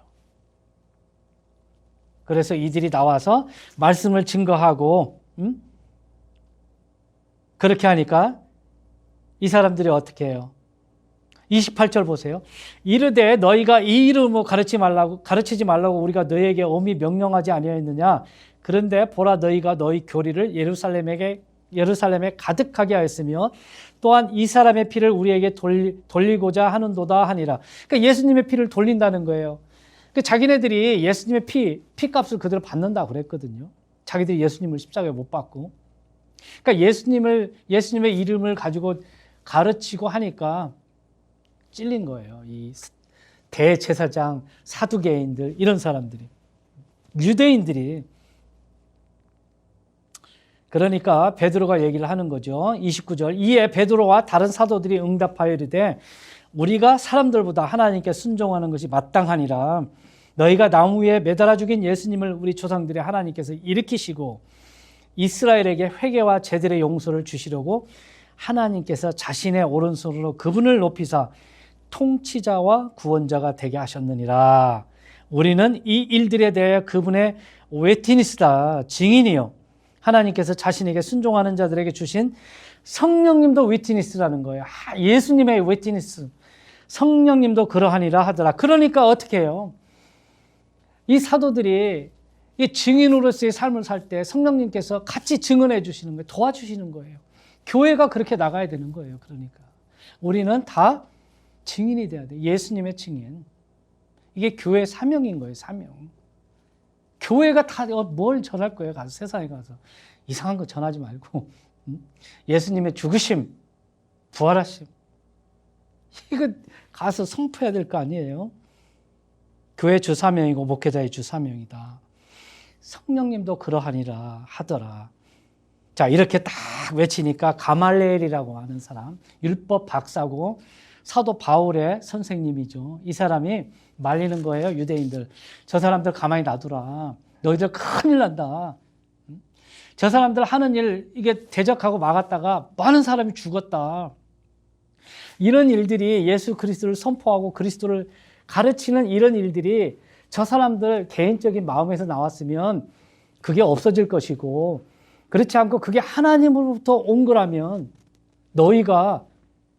그래서 이들이 나와서 말씀을 증거하고 그렇게 하니까 이 사람들이 어떻게 해요? 28절 보세요. 이르되 너희가 이 이름으로 가르치지 말라고 우리가 너희에게 엄히 명령하지 아니하였느냐. 그런데 보라 너희가 너희 교리를 예루살렘에 가득하게 하였으며 또한 이 사람의 피를 우리에게 돌리고자 하는도다 하니라. 그러니까 예수님의 피를 돌린다는 거예요. 자기네들이 예수님의 피값을 그대로 받는다고 그랬거든요. 자기들이 예수님을 십자가에 못 박고. 그러니까 예수님의 이름을 가지고 가르치고 하니까 찔린 거예요. 이 대제사장, 사두개인들, 이런 사람들이. 유대인들이. 그러니까 베드로가 얘기를 하는 거죠. 29절. 이에 베드로와 다른 사도들이 응답하여 이르되 우리가 사람들보다 하나님께 순종하는 것이 마땅하니라. 너희가 나무 위에 매달아 죽인 예수님을 우리 조상들의 하나님께서 일으키시고 이스라엘에게 회개와 제들의 용서를 주시려고 하나님께서 자신의 오른손으로 그분을 높이사 통치자와 구원자가 되게 하셨느니라. 우리는 이 일들에 대해 그분의 웨티니스다, 증인이요. 하나님께서 자신에게 순종하는 자들에게 주신 성령님도 웨티니스라는 거예요. 예수님의 웨티니스. 성령님도 그러하니라 하더라. 그러니까 어떻게 해요? 이 사도들이 이 증인으로서의 삶을 살 때 성령님께서 같이 증언해 주시는 거예요. 도와주시는 거예요. 교회가 그렇게 나가야 되는 거예요. 그러니까 우리는 다 증인이 돼야 돼. 예수님의 증인. 이게 교회의 사명인 거예요. 사명. 교회가 다 뭘 전할 거예요. 가서 세상에 가서 이상한 거 전하지 말고 예수님의 죽으심, 부활하심, 이거 가서 선포해야 될 거 아니에요. 교회 주 사명이고 목회자의 주 사명이다. 성령님도 그러하니라 하더라. 자, 이렇게 딱 외치니까 가말레엘이라고 하는 사람, 율법 박사고 사도 바울의 선생님이죠. 이 사람이 말리는 거예요, 유대인들. 저 사람들 가만히 놔두라. 너희들 큰일 난다. 저 사람들 하는 일 이게 대적하고 막았다가 많은 사람이 죽었다. 이런 일들이 예수 그리스도를 선포하고 그리스도를 가르치는 이런 일들이 저 사람들 개인적인 마음에서 나왔으면 그게 없어질 것이고, 그렇지 않고 그게 하나님으로부터 온 거라면 너희가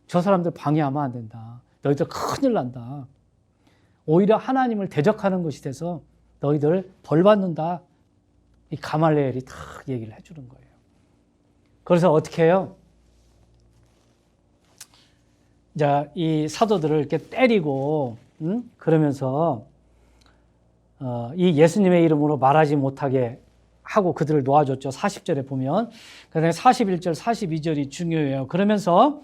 저 사람들 방해하면 안 된다. 너희들 큰일 난다. 오히려 하나님을 대적하는 것이 돼서 너희들 벌 받는다. 이 가말리엘이 딱 얘기를 해주는 거예요. 그래서 어떻게 해요? 자, 이 사도들을 이렇게 때리고, 그러면서 이 예수님의 이름으로 말하지 못하게 하고 그들을 놓아줬죠. 40절에 보면. 그다음에 41절, 42절이 중요해요. 그러면서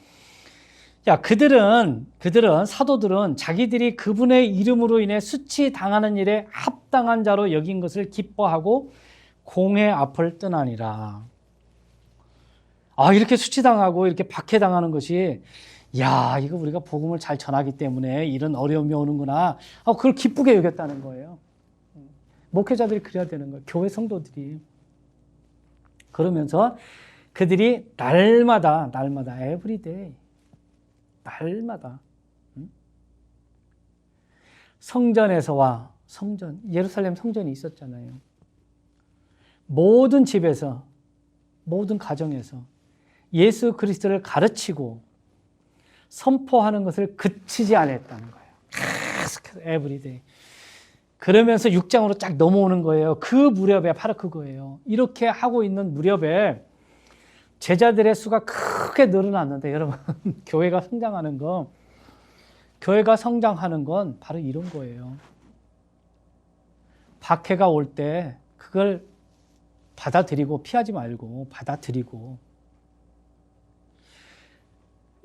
야, 그들은 사도들은 자기들이 그분의 이름으로 인해 수치당하는 일에 합당한 자로 여긴 것을 기뻐하고 공회 앞을 뜨나니라. 아, 이렇게 수치당하고 이렇게 박해당하는 것이, 야, 이거 우리가 복음을 잘 전하기 때문에 이런 어려움이 오는구나. 그걸 기쁘게 여겼다는 거예요. 목회자들이 그래야 되는 거예요. 교회 성도들이. 그러면서 그들이 날마다 에브리데이 날마다 성전에서와 예루살렘 성전이 있었잖아요. 모든 집에서, 모든 가정에서 예수 그리스도를 가르치고 선포하는 것을 그치지 않았다는 거예요. 계속해서 에브리데이. 그러면서 6장으로 쫙 넘어오는 거예요. 그 무렵에 바로 그거예요. 이렇게 하고 있는 무렵에 제자들의 수가 크게 늘어났는데, 여러분, 교회가 성장하는 건 바로 이런 거예요. 박해가 올 때 그걸 받아들이고 피하지 말고 받아들이고,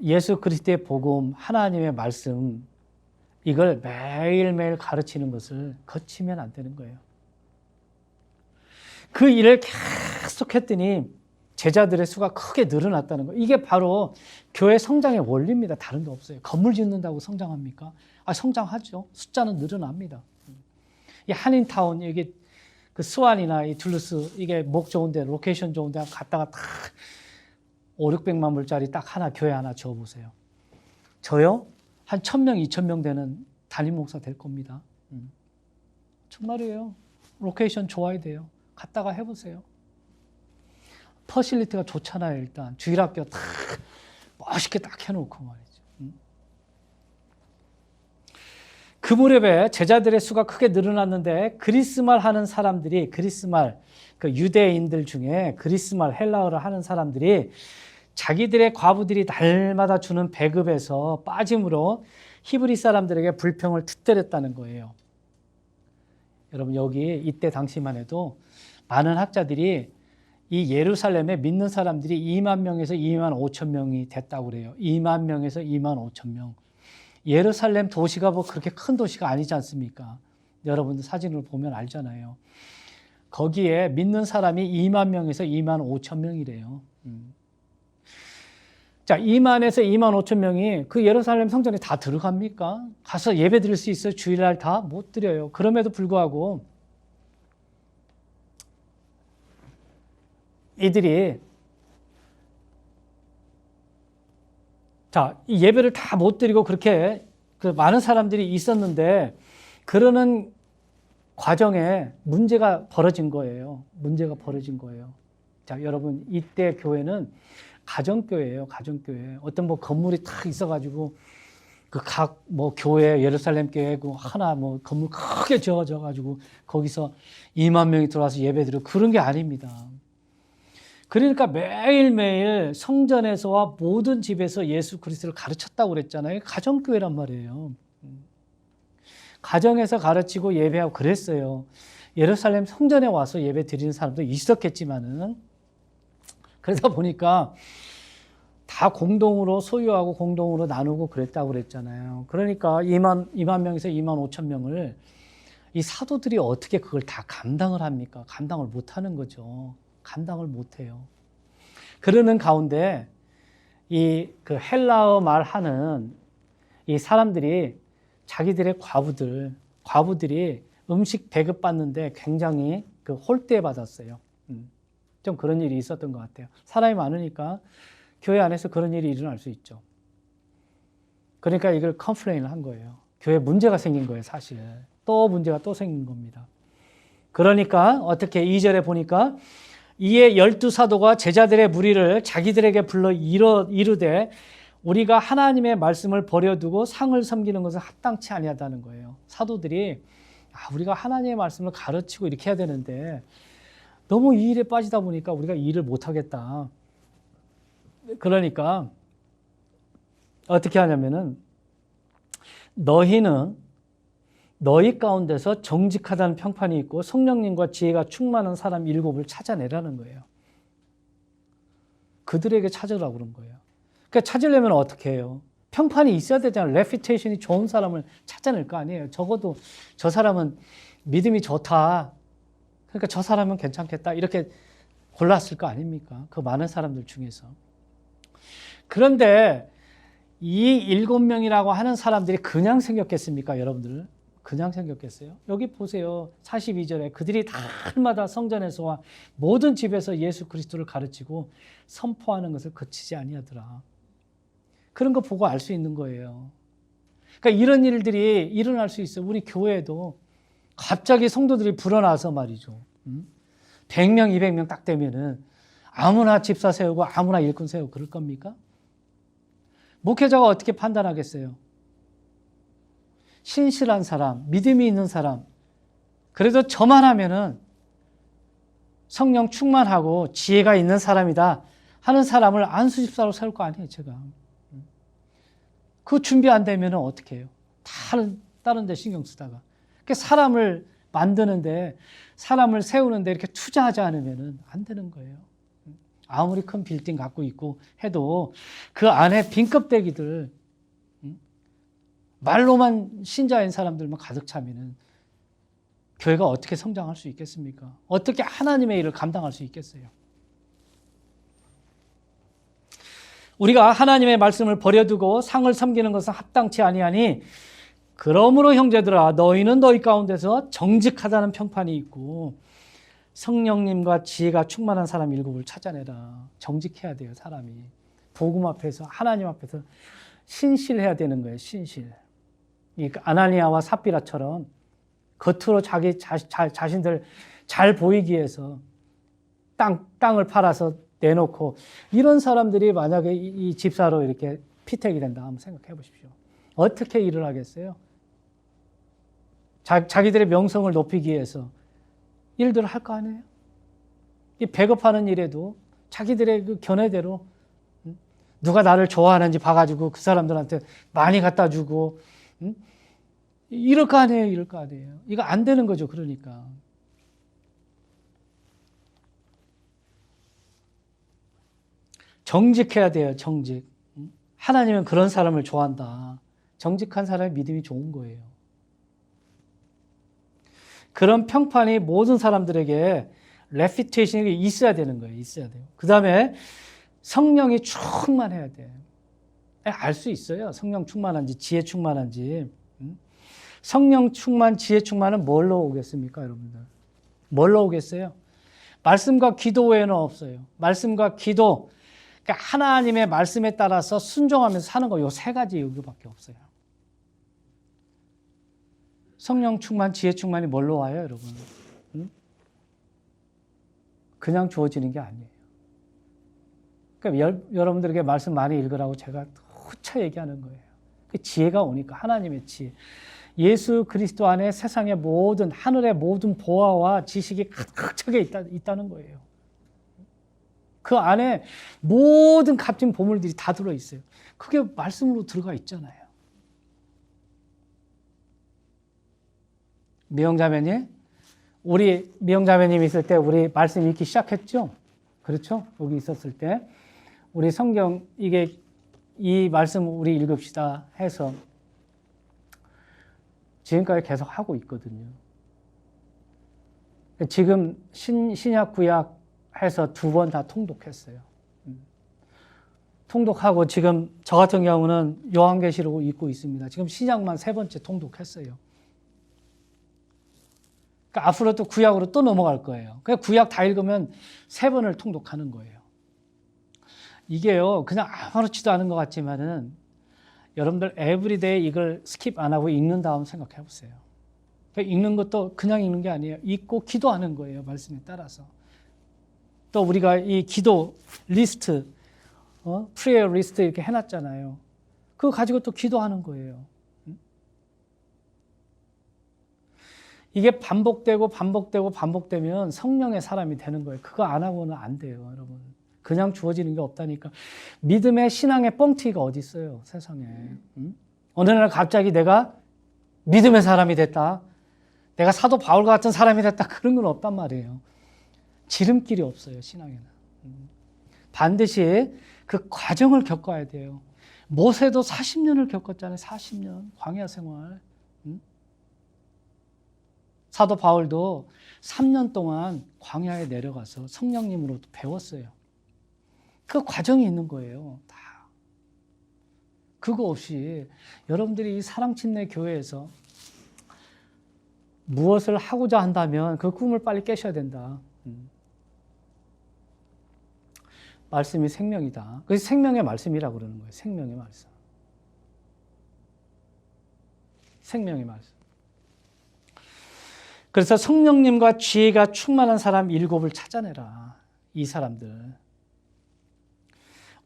예수 그리스도의 복음, 하나님의 말씀, 이걸 매일매일 가르치는 것을 거치면 안 되는 거예요. 그 일을 계속 했더니 제자들의 수가 크게 늘어났다는 거예요. 이게 바로 교회 성장의 원리입니다. 다른 데 없어요. 건물 짓는다고 성장합니까? 성장하죠. 숫자는 늘어납니다. 이 한인타운, 이게 그 스완이나 이 둘루스, 이게 목 좋은데, 로케이션 좋은데 갔다가 딱 5, 600만 불짜리 딱 하나, 교회 하나 지어보세요. 저요? 한 1000명, 2000명 되는 담임 목사 될 겁니다. 정말이에요. 로케이션 좋아야 돼요. 갔다가 해보세요. 퍼실리티가 좋잖아요. 일단 주일학교 딱 멋있게 딱 해놓고 말이죠. 그 무렵에 제자들의 수가 크게 늘어났는데, 그리스말 하는 사람들이, 그리스말, 그 유대인들 중에 그리스말 헬라어를 하는 사람들이 자기들의 과부들이 날마다 주는 배급에서 빠짐으로 히브리 사람들에게 불평을 터뜨렸다는 거예요. 여러분, 여기 이때 당시만 해도 많은 학자들이 이 예루살렘에 믿는 사람들이 2만 명에서 2만 5천 명이 됐다고 그래요. 2만 명에서 2만 5천 명. 예루살렘 도시가 뭐 그렇게 큰 도시가 아니지 않습니까? 여러분들 사진을 보면 알잖아요. 거기에 믿는 사람이 2만 명에서 2만 5천 명이래요. 자, 2만에서 2만 5천 명이 그 예루살렘 성전에 다 들어갑니까? 가서 예배 드릴 수 있어요? 주일날 다 못 드려요. 그럼에도 불구하고 이들이, 자, 이 예배를 다 못 드리고 그렇게 그 많은 사람들이 있었는데, 그러는 과정에 문제가 벌어진 거예요. 문제가 벌어진 거예요. 자, 여러분, 이때 교회는 가정교회예요. 가정교회. 어떤 뭐 건물이 딱 있어가지고 그 각 뭐 교회, 예루살렘 교회 그 하나 뭐 건물 크게 지어가지고 거기서 2만 명이 들어와서 예배드리고 그런 게 아닙니다. 그러니까 매일매일 성전에서와 모든 집에서 예수 그리스도를 가르쳤다고 그랬잖아요. 가정교회란 말이에요. 가정에서 가르치고 예배하고 그랬어요. 예루살렘 성전에 와서 예배 드리는 사람도 있었겠지만은, 그러다 보니까 다 공동으로 소유하고 공동으로 나누고 그랬다고 그랬잖아요. 그러니까 2만 명에서 2만 5천 명을 이 사도들이 어떻게 그걸 다 감당을 합니까? 감당을 못 하는 거죠. 감당을 못 해요. 그러는 가운데 이 그 헬라어 말하는 이 사람들이 자기들의 과부들, 과부들이 음식 배급받는데 굉장히 그 홀대 받았어요. 좀 그런 일이 있었던 것 같아요. 사람이 많으니까 교회 안에서 그런 일이 일어날 수 있죠. 그러니까 이걸 컴플레인을 한 거예요. 교회에 문제가 생긴 거예요, 사실. 또 문제가 또 생긴 겁니다. 그러니까 어떻게 2절에 보니까 이에 12사도가 제자들의 무리를 자기들에게 불러 이르되 우리가 하나님의 말씀을 버려두고 상을 섬기는 것은 합당치 아니하다는 거예요. 사도들이 우리가 하나님의 말씀을 가르치고 이렇게 해야 되는데 너무 이 일에 빠지다 보니까 우리가 이 일을 못하겠다. 그러니까 어떻게 하냐면은 너희는 너희 가운데서 정직하다는 평판이 있고 성령님과 지혜가 충만한 사람 7을 찾아내라는 거예요. 그들에게 찾으라고 그런 거예요. 그러니까 찾으려면 어떻게 해요? 평판이 있어야 되잖아요. 레피테이션이 좋은 사람을 찾아낼 거 아니에요. 적어도 저 사람은 믿음이 좋다. 그러니까 저 사람은 괜찮겠다. 이렇게 골랐을 거 아닙니까? 그 많은 사람들 중에서. 그런데 이 7명이라고 하는 사람들이 그냥 생겼겠습니까, 여러분들? 그냥 생겼겠어요? 여기 보세요. 42절에 그들이 달마다 성전에서와 모든 집에서 예수 그리스도를 가르치고 선포하는 것을 그치지 아니하더라. 그런 거 보고 알 수 있는 거예요. 그러니까 이런 일들이 일어날 수 있어요. 우리 교회에도 갑자기 성도들이 불어나서 말이죠. 100명, 200명 딱 되면은 아무나 집사 세우고 아무나 일꾼 세우고 그럴 겁니까? 목회자가 어떻게 판단하겠어요? 신실한 사람, 믿음이 있는 사람, 그래도 저만 하면은 성령 충만하고 지혜가 있는 사람이다 하는 사람을 안수집사로 세울 거 아니에요, 제가. 그 준비 안 되면은 어떻게 해요? 다른 데 신경 쓰다가. 그러니까 사람을 만드는데, 사람을 세우는데 이렇게 투자하지 않으면은 안 되는 거예요. 아무리 큰 빌딩 갖고 있고 해도 그 안에 빈껍데기들, 말로만 신자인 사람들만 가득 차면은 교회가 어떻게 성장할 수 있겠습니까? 어떻게 하나님의 일을 감당할 수 있겠어요? 우리가 하나님의 말씀을 버려두고 상을 섬기는 것은 합당치 아니하니 그러므로 형제들아 너희는 너희 가운데서 정직하다는 평판이 있고 성령님과 지혜가 충만한 사람 7을 찾아내라. 정직해야 돼요, 사람이. 복음 앞에서, 하나님 앞에서 신실해야 되는 거예요, 신실. 이 아나니아와 삽비라처럼 겉으로 자신들 잘 보이기 위해서 땅을 팔아서 내놓고 이런 사람들이 만약에 이 집사로 이렇게 피택이 된다 한번 생각해 보십시오. 어떻게 일을 하겠어요? 자기들의 명성을 높이기 위해서 일들을 할 거 아니에요? 이 배급하는 일에도 자기들의 그 견해대로 누가 나를 좋아하는지 봐가지고 그 사람들한테 많이 갖다 주고 이럴 거 아니에요, 이럴 거 아니에요. 이거 안 되는 거죠, 그러니까. 정직해야 돼요, 정직. 하나님은 그런 사람을 좋아한다. 정직한 사람의 믿음이 좋은 거예요. 그런 평판이 모든 사람들에게 레피테이션이 있어야 되는 거예요, 있어야 돼요. 그 다음에 성령이 충만해야 돼. 알 수 있어요, 성령 충만한지, 지혜 충만한지. 성령 충만, 지혜 충만은 뭘로 오겠습니까, 여러분들? 뭘로 오겠어요? 말씀과 기도 외에는 없어요. 말씀과 기도, 그러니까 하나님의 말씀에 따라서 순종하면서 사는 거, 요 3가지 여기밖에 없어요. 성령 충만, 지혜 충만이 뭘로 와요, 여러분? 그냥 주어지는 게 아니에요. 그러니까 여러분들에게 말씀 많이 읽으라고 제가 후차 얘기하는 거예요. 그 지혜가 오니까, 하나님의 지혜. 예수 그리스도 안에 세상의 모든, 하늘의 모든 보화와 지식이 가득 차게 있다는 거예요. 그 안에 모든 값진 보물들이 다 들어있어요. 그게 말씀으로 들어가 있잖아요. 미영자매님, 우리 미영자매님 있을 때 우리 말씀 읽기 시작했죠? 그렇죠? 여기 있었을 때 우리 성경 이 말씀 우리 읽읍시다 해서 지금까지 계속 하고 있거든요. 지금 신약 구약 해서 2번 다 통독했어요. 통독하고 지금 저 같은 경우는 요한계시록 읽고 있습니다. 지금 신약만 3번째 통독했어요. 그러니까 앞으로 또 구약으로 또 넘어갈 거예요. 그냥 구약 다 읽으면 3번을 통독하는 거예요. 이게요, 그냥 아무렇지도 않은 것 같지만은 여러분들 에브리데이 이걸 스킵 안 하고 읽는 다음 생각해 보세요. 그러니까 읽는 것도 그냥 읽는 게 아니에요. 읽고 기도하는 거예요. 말씀에 따라서. 또 우리가 이 기도 리스트, 프레이어 리스트 이렇게 해놨잖아요. 그거 가지고 또 기도하는 거예요. 이게 반복되면 성령의 사람이 되는 거예요. 그거 안 하고는 안 돼요, 여러분. 그냥 주어지는 게 없다니까. 믿음의 신앙의 뻥튀기가 어디 있어요, 세상에. 어느 날 갑자기 내가 믿음의 사람이 됐다. 내가 사도 바울 같은 사람이 됐다. 그런 건 없단 말이에요. 지름길이 없어요, 신앙에는. 반드시 그 과정을 겪어야 돼요. 모세도 40년을 겪었잖아요. 40년 광야 생활. 사도 바울도 3년 동안 광야에 내려가서 성령님으로부터 배웠어요. 그 과정이 있는 거예요. 다. 그거 없이 여러분들이 이 사랑침례 교회에서 무엇을 하고자 한다면 그 꿈을 빨리 깨셔야 된다. 말씀이 생명이다. 그래서 생명의 말씀이라고 그러는 거예요. 생명의 말씀. 생명의 말씀. 그래서 성령님과 지혜가 충만한 사람 7을 찾아내라. 이 사람들.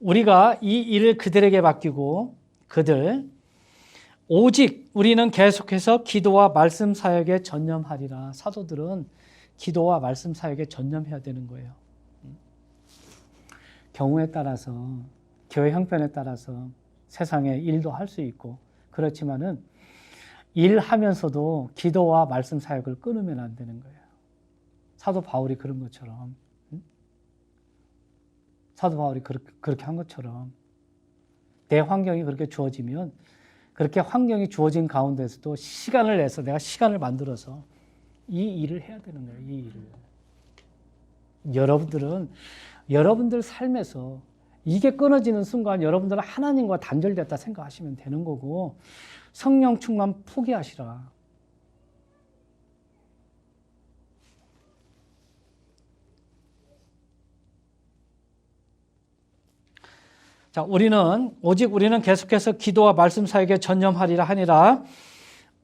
우리가 이 일을 그들에게 맡기고 그들 오직 우리는 계속해서 기도와 말씀 사역에 전념하리라. 사도들은 기도와 말씀 사역에 전념해야 되는 거예요. 경우에 따라서 교회 형편에 따라서 세상에 일도 할 수 있고 그렇지만은 일하면서도 기도와 말씀 사역을 끊으면 안 되는 거예요. 사도 바울이 그런 것처럼 사도 바울이 그렇게 한 것처럼 내 환경이 그렇게 주어지면 그렇게 환경이 주어진 가운데서도 시간을 내서 내가 시간을 만들어서 이 일을 해야 되는 거예요. 이 일을. 여러분들은 여러분들 삶에서 이게 끊어지는 순간 여러분들은 하나님과 단절됐다 생각하시면 되는 거고 성령 충만 포기하시라. 자, 오직 우리는 계속해서 기도와 말씀 사역에 전념하리라 하니라.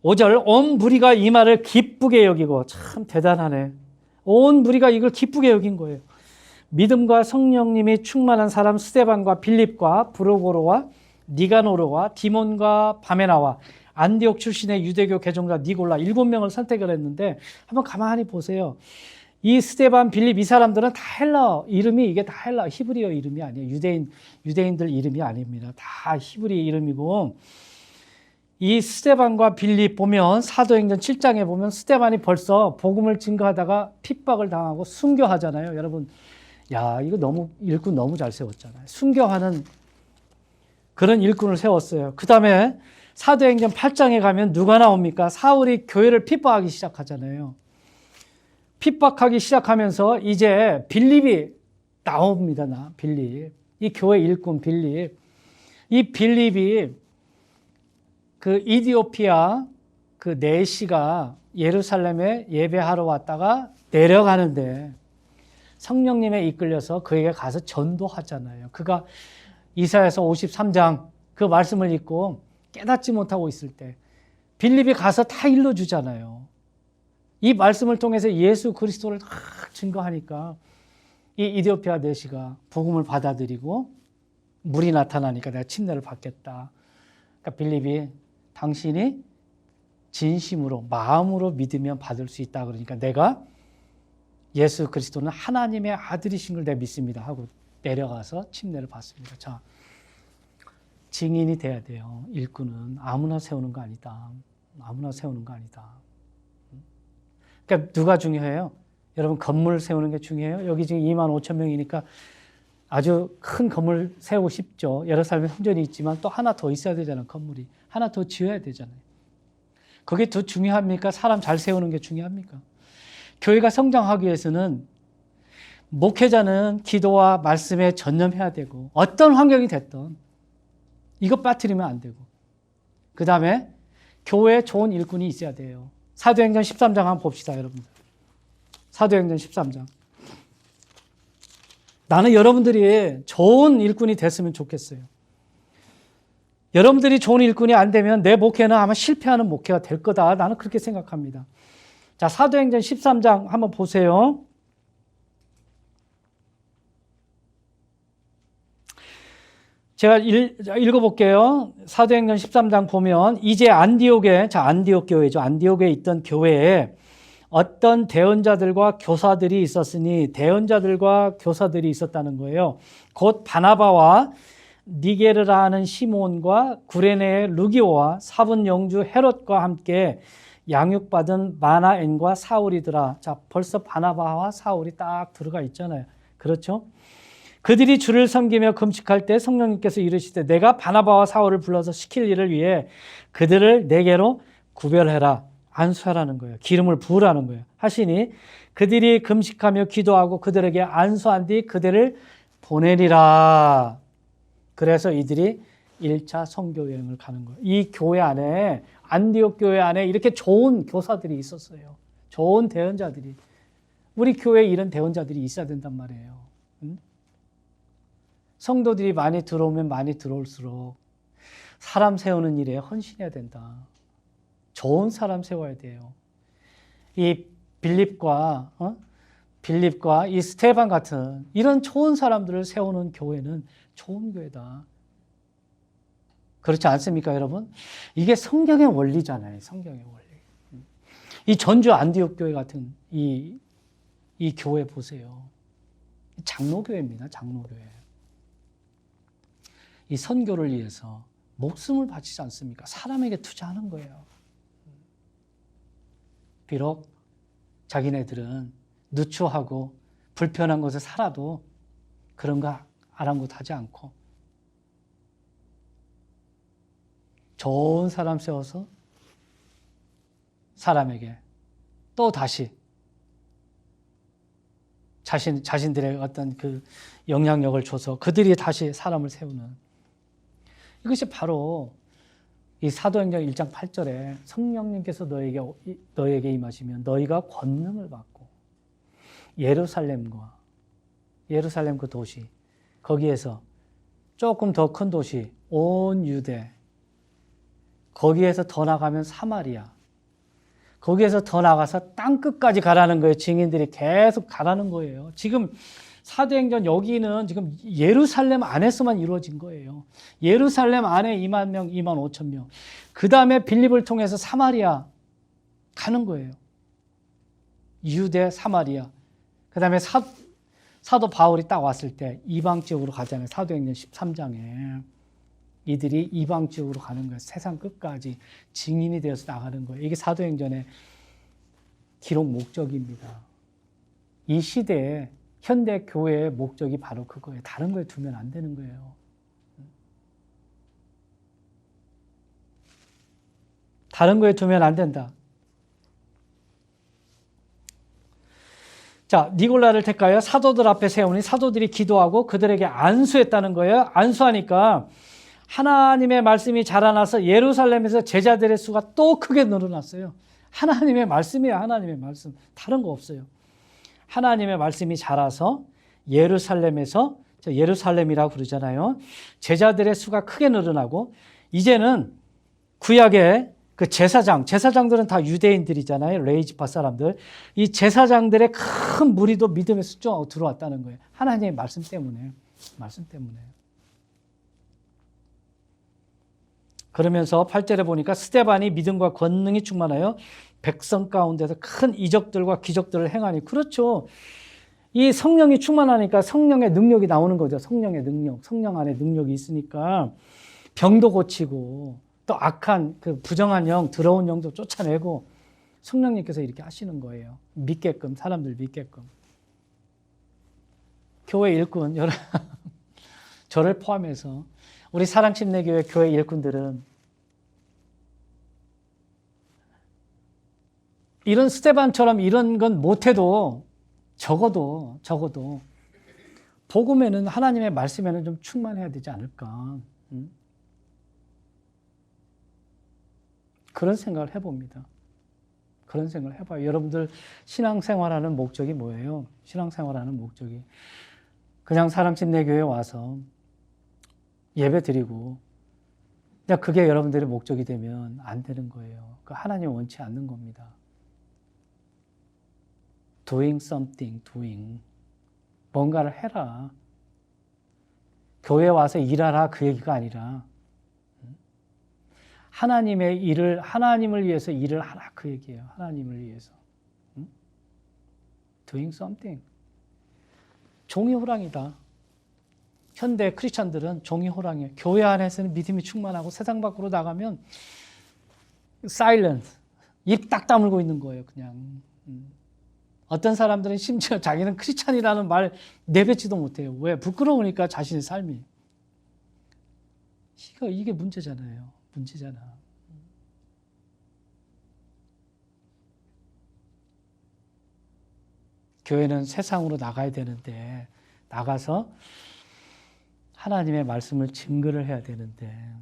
5절 온 무리가 이 말을 기쁘게 여기고 참 대단하네. 온 무리가 이걸 기쁘게 여긴 거예요. 믿음과 성령님이 충만한 사람 스데반과 빌립과 브로고로와 니가노르와 디몬과 바메나와 안디옥 출신의 유대교 개종자 니골라 7명을 선택을 했는데 한번 가만히 보세요. 이 스데반, 빌립 이 사람들은 다 헬라어 이름이 이게 다 헬라어 히브리어 이름이 아니에요. 유대인들 이름이 아닙니다. 다 히브리 이름이고 이 스데반과 빌립 보면 사도행전 7장에 보면 스데반이 벌써 복음을 증거하다가 핍박을 당하고 순교하잖아요. 여러분 야 이거 너무 일꾼 너무 잘 세웠잖아요. 순교하는 그런 일꾼을 세웠어요. 그 다음에 사도행전 8장에 가면 누가 나옵니까? 사울이 교회를 핍박하기 시작하잖아요. 핍박하기 시작하면서 이제 빌립이 나옵니다. 빌립. 이 교회 일꾼 빌립. 이 빌립이 그 이디오피아 그 내시가 예루살렘에 예배하러 왔다가 내려가는데 성령님에 이끌려서 그에게 가서 전도하잖아요. 그가 이사야서 53장 그 말씀을 읽고 깨닫지 못하고 있을 때 빌립이 가서 다 일러주잖아요. 이 말씀을 통해서 예수 그리스도를 다 증거하니까 이 이디오피아 내시가 복음을 받아들이고 물이 나타나니까 내가 침례를 받겠다. 그러니까 빌립이 당신이 진심으로 마음으로 믿으면 받을 수 있다. 그러니까 내가 예수 그리스도는 하나님의 아들이신 걸 내가 믿습니다 하고 내려가서 침례를 받습니다. 자, 증인이 돼야 돼요. 일꾼은 아무나 세우는 거 아니다. 아무나 세우는 거 아니다. 그러니까 누가 중요해요? 여러분 건물 세우는 게 중요해요? 여기 지금 25,000명이니까 아주 큰 건물 세우고 싶죠. 예루살렘에 성전이 있지만 또 하나 더 있어야 되잖아요. 건물이. 하나 더 지어야 되잖아요. 그게 더 중요합니까? 사람 잘 세우는 게 중요합니까? 교회가 성장하기 위해서는 목회자는 기도와 말씀에 전념해야 되고 어떤 환경이 됐든 이것 빠뜨리면 안 되고 그 다음에 교회에 좋은 일꾼이 있어야 돼요. 사도행전 13장 한번 봅시다, 여러분들. 사도행전 13장. 나는 여러분들이 좋은 일꾼이 됐으면 좋겠어요. 여러분들이 좋은 일꾼이 안 되면 내 목회는 아마 실패하는 목회가 될 거다. 나는 그렇게 생각합니다. 자, 사도행전 13장 한번 보세요. 제가 읽어볼게요. 사도행전 13장 보면 이제 안디옥에, 자, 안디옥 교회죠. 안디옥에 있던 교회에 어떤 대언자들과 교사들이 있었으니, 대언자들과 교사들이 있었다는 거예요. 곧 바나바와 니게르라 하는 시몬과 구레네의 루기오와 사분 영주 헤롯과 함께 양육받은 마나엔과 사울이더라. 자, 벌써 바나바와 사울이 딱 들어가 있잖아요. 그렇죠? 그들이 주를 섬기며 금식할 때 성령님께서 이르시되 내가 바나바와 사울을 불러서 시킬 일을 위해 그들을 내게로 구별해라. 안수하라는 거예요. 기름을 부으라는 거예요. 하시니 그들이 금식하며 기도하고 그들에게 안수한 뒤 그들을 보내리라. 그래서 이들이 1차 선교 여행을 가는 거예요. 이 교회 안에, 안디옥 교회 안에 이렇게 좋은 교사들이 있었어요. 좋은 대언자들이. 우리 교회에 이런 대언자들이 있어야 된단 말이에요. 성도들이 많이 들어오면 많이 들어올수록 사람 세우는 일에 헌신해야 된다. 좋은 사람 세워야 돼요. 이 빌립과 이 스테반 같은 이런 좋은 사람들을 세우는 교회는 좋은 교회다. 그렇지 않습니까, 여러분? 이게 성경의 원리잖아요. 성경의 원리. 이 전주 안디옥 교회 같은 이 교회 보세요. 장로교회입니다. 장로교회. 이 선교를 위해서 목숨을 바치지 않습니까? 사람에게 투자하는 거예요. 비록 자기네들은 누추하고 불편한 곳에 살아도 그런 거 아랑곳하지 않고 좋은 사람 세워서 사람에게 또 다시 자신들의 어떤 그 영향력을 줘서 그들이 다시 사람을 세우는 이것이 바로 이 사도행전 1장 8절에 성령님께서 너에게 임하시면 너희가 권능을 받고 예루살렘 그 도시 거기에서 조금 더 큰 도시 온 유대 거기에서 더 나가면 사마리아 거기에서 더 나가서 땅끝까지 가라는 거예요. 증인들이 계속 가라는 거예요. 지금 사도행전 여기는 지금 예루살렘 안에서만 이루어진 거예요. 예루살렘 안에 2만 명, 2만 5천 명. 그 다음에 빌립을 통해서 사마리아 가는 거예요. 유대, 사마리아. 그 다음에 사도 바울이 딱 왔을 때 이방 지역으로 가잖아요. 사도행전 13장에. 이들이 이방 지역으로 가는 거예요. 세상 끝까지 증인이 되어서 나가는 거예요. 이게 사도행전의 기록 목적입니다. 이 시대에 현대 교회의 목적이 바로 그거예요. 다른 거에 두면 안 되는 거예요. 다른 거에 두면 안 된다. 자, 니골라를 택하여 사도들 앞에 세우니 사도들이 기도하고 그들에게 안수했다는 거예요. 안수하니까 하나님의 말씀이 자라나서 예루살렘에서 제자들의 수가 또 크게 늘어났어요. 하나님의 말씀이에요. 하나님의 말씀. 다른 거 없어요. 하나님의 말씀이 자라서 예루살렘에서 예루살렘이라고 그러잖아요. 제자들의 수가 크게 늘어나고 이제는 구약의 그 제사장들은 다 유대인들이잖아요. 레이지파 사람들. 이 제사장들의 큰 무리도 믿음의 숫자가 들어왔다는 거예요. 하나님의 말씀 때문에. 그러면서 8절에 보니까 스데반이 믿음과 권능이 충만하여 백성 가운데서 큰 이적들과 기적들을 행하니 그렇죠. 이 성령이 충만하니까 성령의 능력이 나오는 거죠. 성령의 능력. 성령 안에 능력이 있으니까 병도 고치고 또 악한 그 부정한 영, 더러운 영도 쫓아내고 성령님께서 이렇게 하시는 거예요. 믿게끔, 사람들 믿게끔. 교회 일꾼, 저를 포함해서 우리 사랑침례교회 교회 일꾼들은 이런 스데반처럼 이런 건 못해도 적어도 복음에는 하나님의 말씀에는 좀 충만해야 되지 않을까. 그런 생각을 해봅니다. 그런 생각을 해봐요. 여러분들 신앙생활하는 목적이 뭐예요? 신앙생활하는 목적이 그냥 사람집 내 교회에 와서 예배 드리고 그냥 그게 여러분들의 목적이 되면 안 되는 거예요. 그 하나님 원치 않는 겁니다. doing something, doing. 뭔가를 해라. 교회에 와서 일하라 그 얘기가 아니라 하나님의 일을, 하나님을 위해서 일을 하라 그 얘기예요. 하나님을 위해서. doing something. 종이 호랑이다. 현대 크리스찬들은 종이 호랑이에요. 교회 안에서는 믿음이 충만하고 세상 밖으로 나가면 silence. 입 딱 다물고 있는 거예요. 그냥. 어떤 사람들은 심지어 자기는 크리스찬이라는 말 내뱉지도 못해요. 왜? 부끄러우니까 자신의 삶이. 이게 문제잖아요. 문제잖아. 교회는 세상으로 나가야 되는데 나가서 하나님의 말씀을 증거를 해야 되는데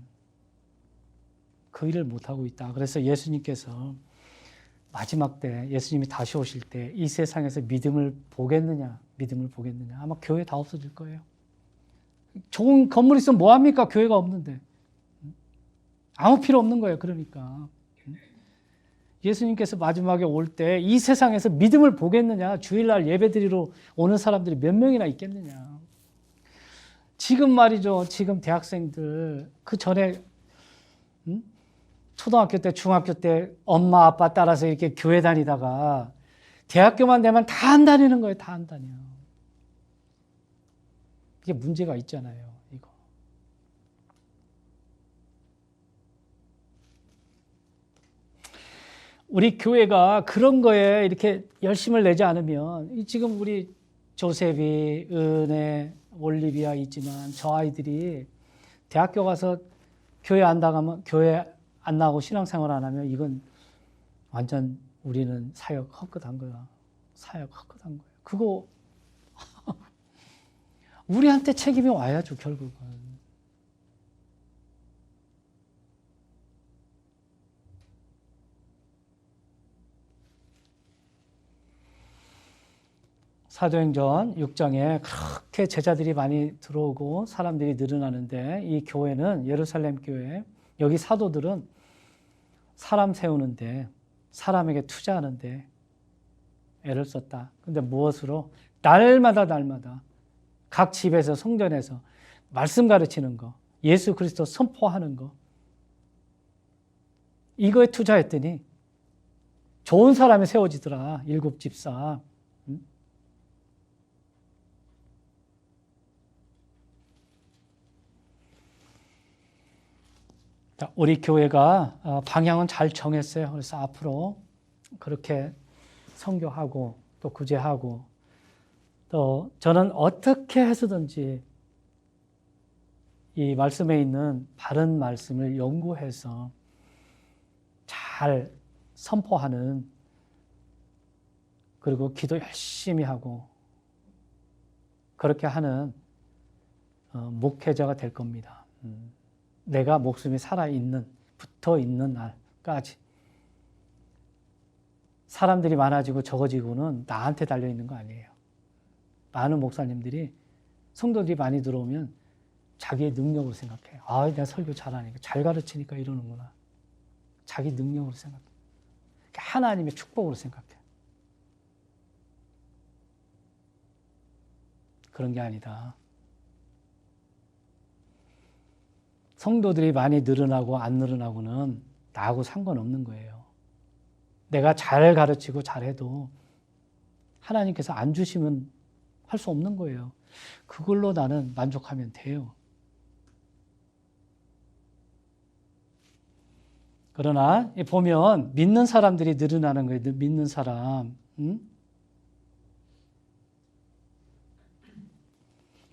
그 일을 못하고 있다. 그래서 예수님께서 마지막 때 예수님이 다시 오실 때 이 세상에서 믿음을 보겠느냐 아마 교회 다 없어질 거예요. 좋은 건물 있으면 뭐합니까? 교회가 없는데 아무 필요 없는 거예요. 그러니까 예수님께서 마지막에 올 때 이 세상에서 믿음을 보겠느냐, 주일날 예배드리러 오는 사람들이 몇 명이나 있겠느냐. 지금 말이죠. 지금 대학생들 그 전에 초등학교 때, 중학교 때 엄마 아빠 따라서 이렇게 교회 다니다가 대학교만 되면 다 안 다니는 거예요. 다 안 다녀. 이게 문제가 있잖아요. 이거. 우리 교회가 그런 거에 이렇게 열심을 내지 않으면 지금 우리 조셉이, 은혜, 올리비아 있지만 저 아이들이 대학교 가서 교회 안 나가면 교회 안 나가고 신앙생활 안 하면 이건 완전 우리는 사역 헛것한 거야. 사역 헛것한 거야. 그거 우리한테 책임이 와야죠, 결국은. 사도행전 6장에 그렇게 제자들이 많이 들어오고 사람들이 늘어나는데 이 교회는 예루살렘 교회, 여기 사도들은 사람 세우는데 사람에게 투자하는데 애를 썼다. 근데 무엇으로? 날마다 각 집에서 성전에서 말씀 가르치는 거, 예수 그리스도 선포하는 거 이거에 투자했더니 좋은 사람이 세워지더라. 7 집사. 우리 교회가 방향은 잘 정했어요. 그래서 앞으로 그렇게 선교하고 또 구제하고 또 저는 어떻게 해서든지 이 말씀에 있는 바른 말씀을 연구해서 잘 선포하는 그리고 기도 열심히 하고 그렇게 하는 목회자가 될 겁니다. 내가 목숨이 살아있는, 붙어있는 날까지. 사람들이 많아지고 적어지고는 나한테 달려있는 거 아니에요. 많은 목사님들이 성도들이 많이 들어오면 자기의 능력으로 생각해요. 아, 내가 설교 잘하니까, 잘 가르치니까 이러는구나. 자기 능력으로 생각해요. 하나님의 축복으로 생각해요. 그런 게 아니다. 성도들이 많이 늘어나고 안 늘어나고는 나하고 상관없는 거예요. 내가 잘 가르치고 잘해도 하나님께서 안 주시면 할 수 없는 거예요. 그걸로 나는 만족하면 돼요. 그러나 보면 믿는 사람들이 늘어나는 거예요. 믿는 사람.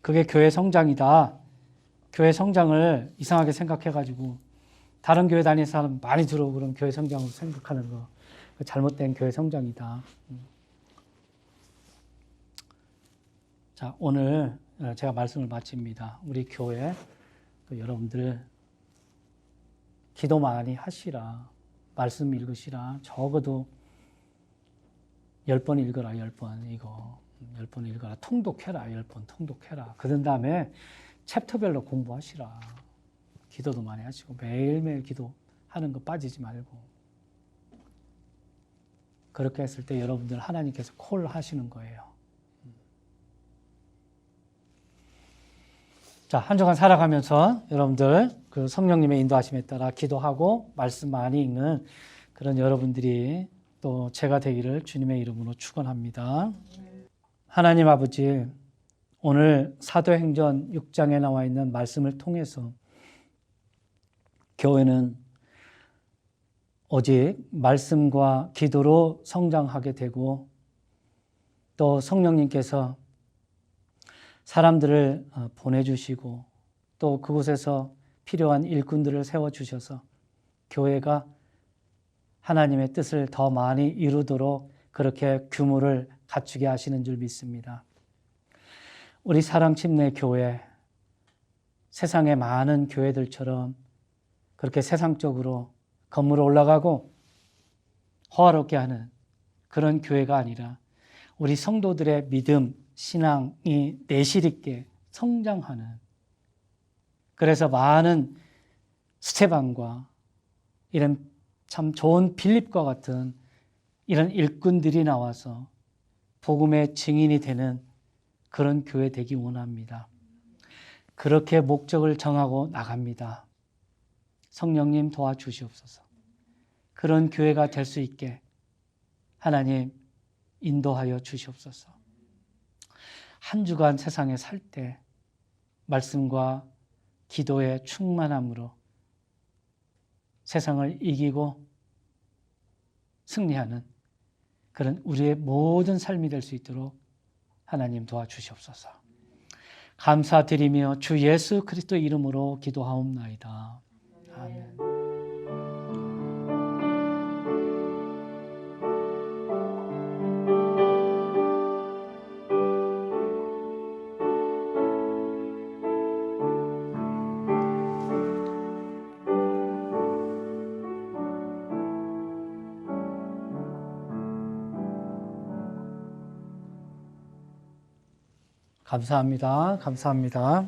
그게 교회 성장이다. 교회 성장을 이상하게 생각해가지고 다른 교회 다니는 사람 많이 들어오고 그럼 교회 성장으로 생각하는 거 잘못된 교회 성장이다. 자, 오늘 제가 말씀을 마칩니다. 우리 교회 여러분들 기도 많이 하시라. 말씀 읽으시라. 적어도 10번 읽어라, 10번 이거. 10번 읽어라. 통독해라, 10번 통독해라. 그런 다음에 챕터별로 공부하시라. 기도도 많이 하시고 매일매일 기도하는 거 빠지지 말고. 그렇게 했을 때 여러분들 하나님께서 콜 하시는 거예요. 자, 한 주간 살아가면서 여러분들 그 성령님의 인도하심에 따라 기도하고 말씀 많이 읽는 그런 여러분들이 또 제가 되기를 주님의 이름으로 축원합니다. 하나님 아버지, 오늘 사도행전 6장에 나와 있는 말씀을 통해서 교회는 오직 말씀과 기도로 성장하게 되고 또 성령님께서 사람들을 보내주시고 또 그곳에서 필요한 일꾼들을 세워주셔서 교회가 하나님의 뜻을 더 많이 이루도록 그렇게 규모를 갖추게 하시는 줄 믿습니다. 우리 사랑침내 교회, 세상의 많은 교회들처럼 그렇게 세상적으로 건물 올라가고 호화롭게 하는 그런 교회가 아니라 우리 성도들의 믿음, 신앙이 내실 있게 성장하는, 그래서 많은 스테반과 이런 참 좋은 빌립과 같은 이런 일꾼들이 나와서 복음의 증인이 되는 그런 교회 되기 원합니다. 그렇게 목적을 정하고 나갑니다. 성령님 도와주시옵소서. 그런 교회가 될 수 있게 하나님 인도하여 주시옵소서. 한 주간 세상에 살 때 말씀과 기도의 충만함으로 세상을 이기고 승리하는 그런 우리의 모든 삶이 될 수 있도록 하나님 도와주시옵소서. 감사드리며 주 예수 그리스도 이름으로 기도하옵나이다. 아멘. 감사합니다. 감사합니다.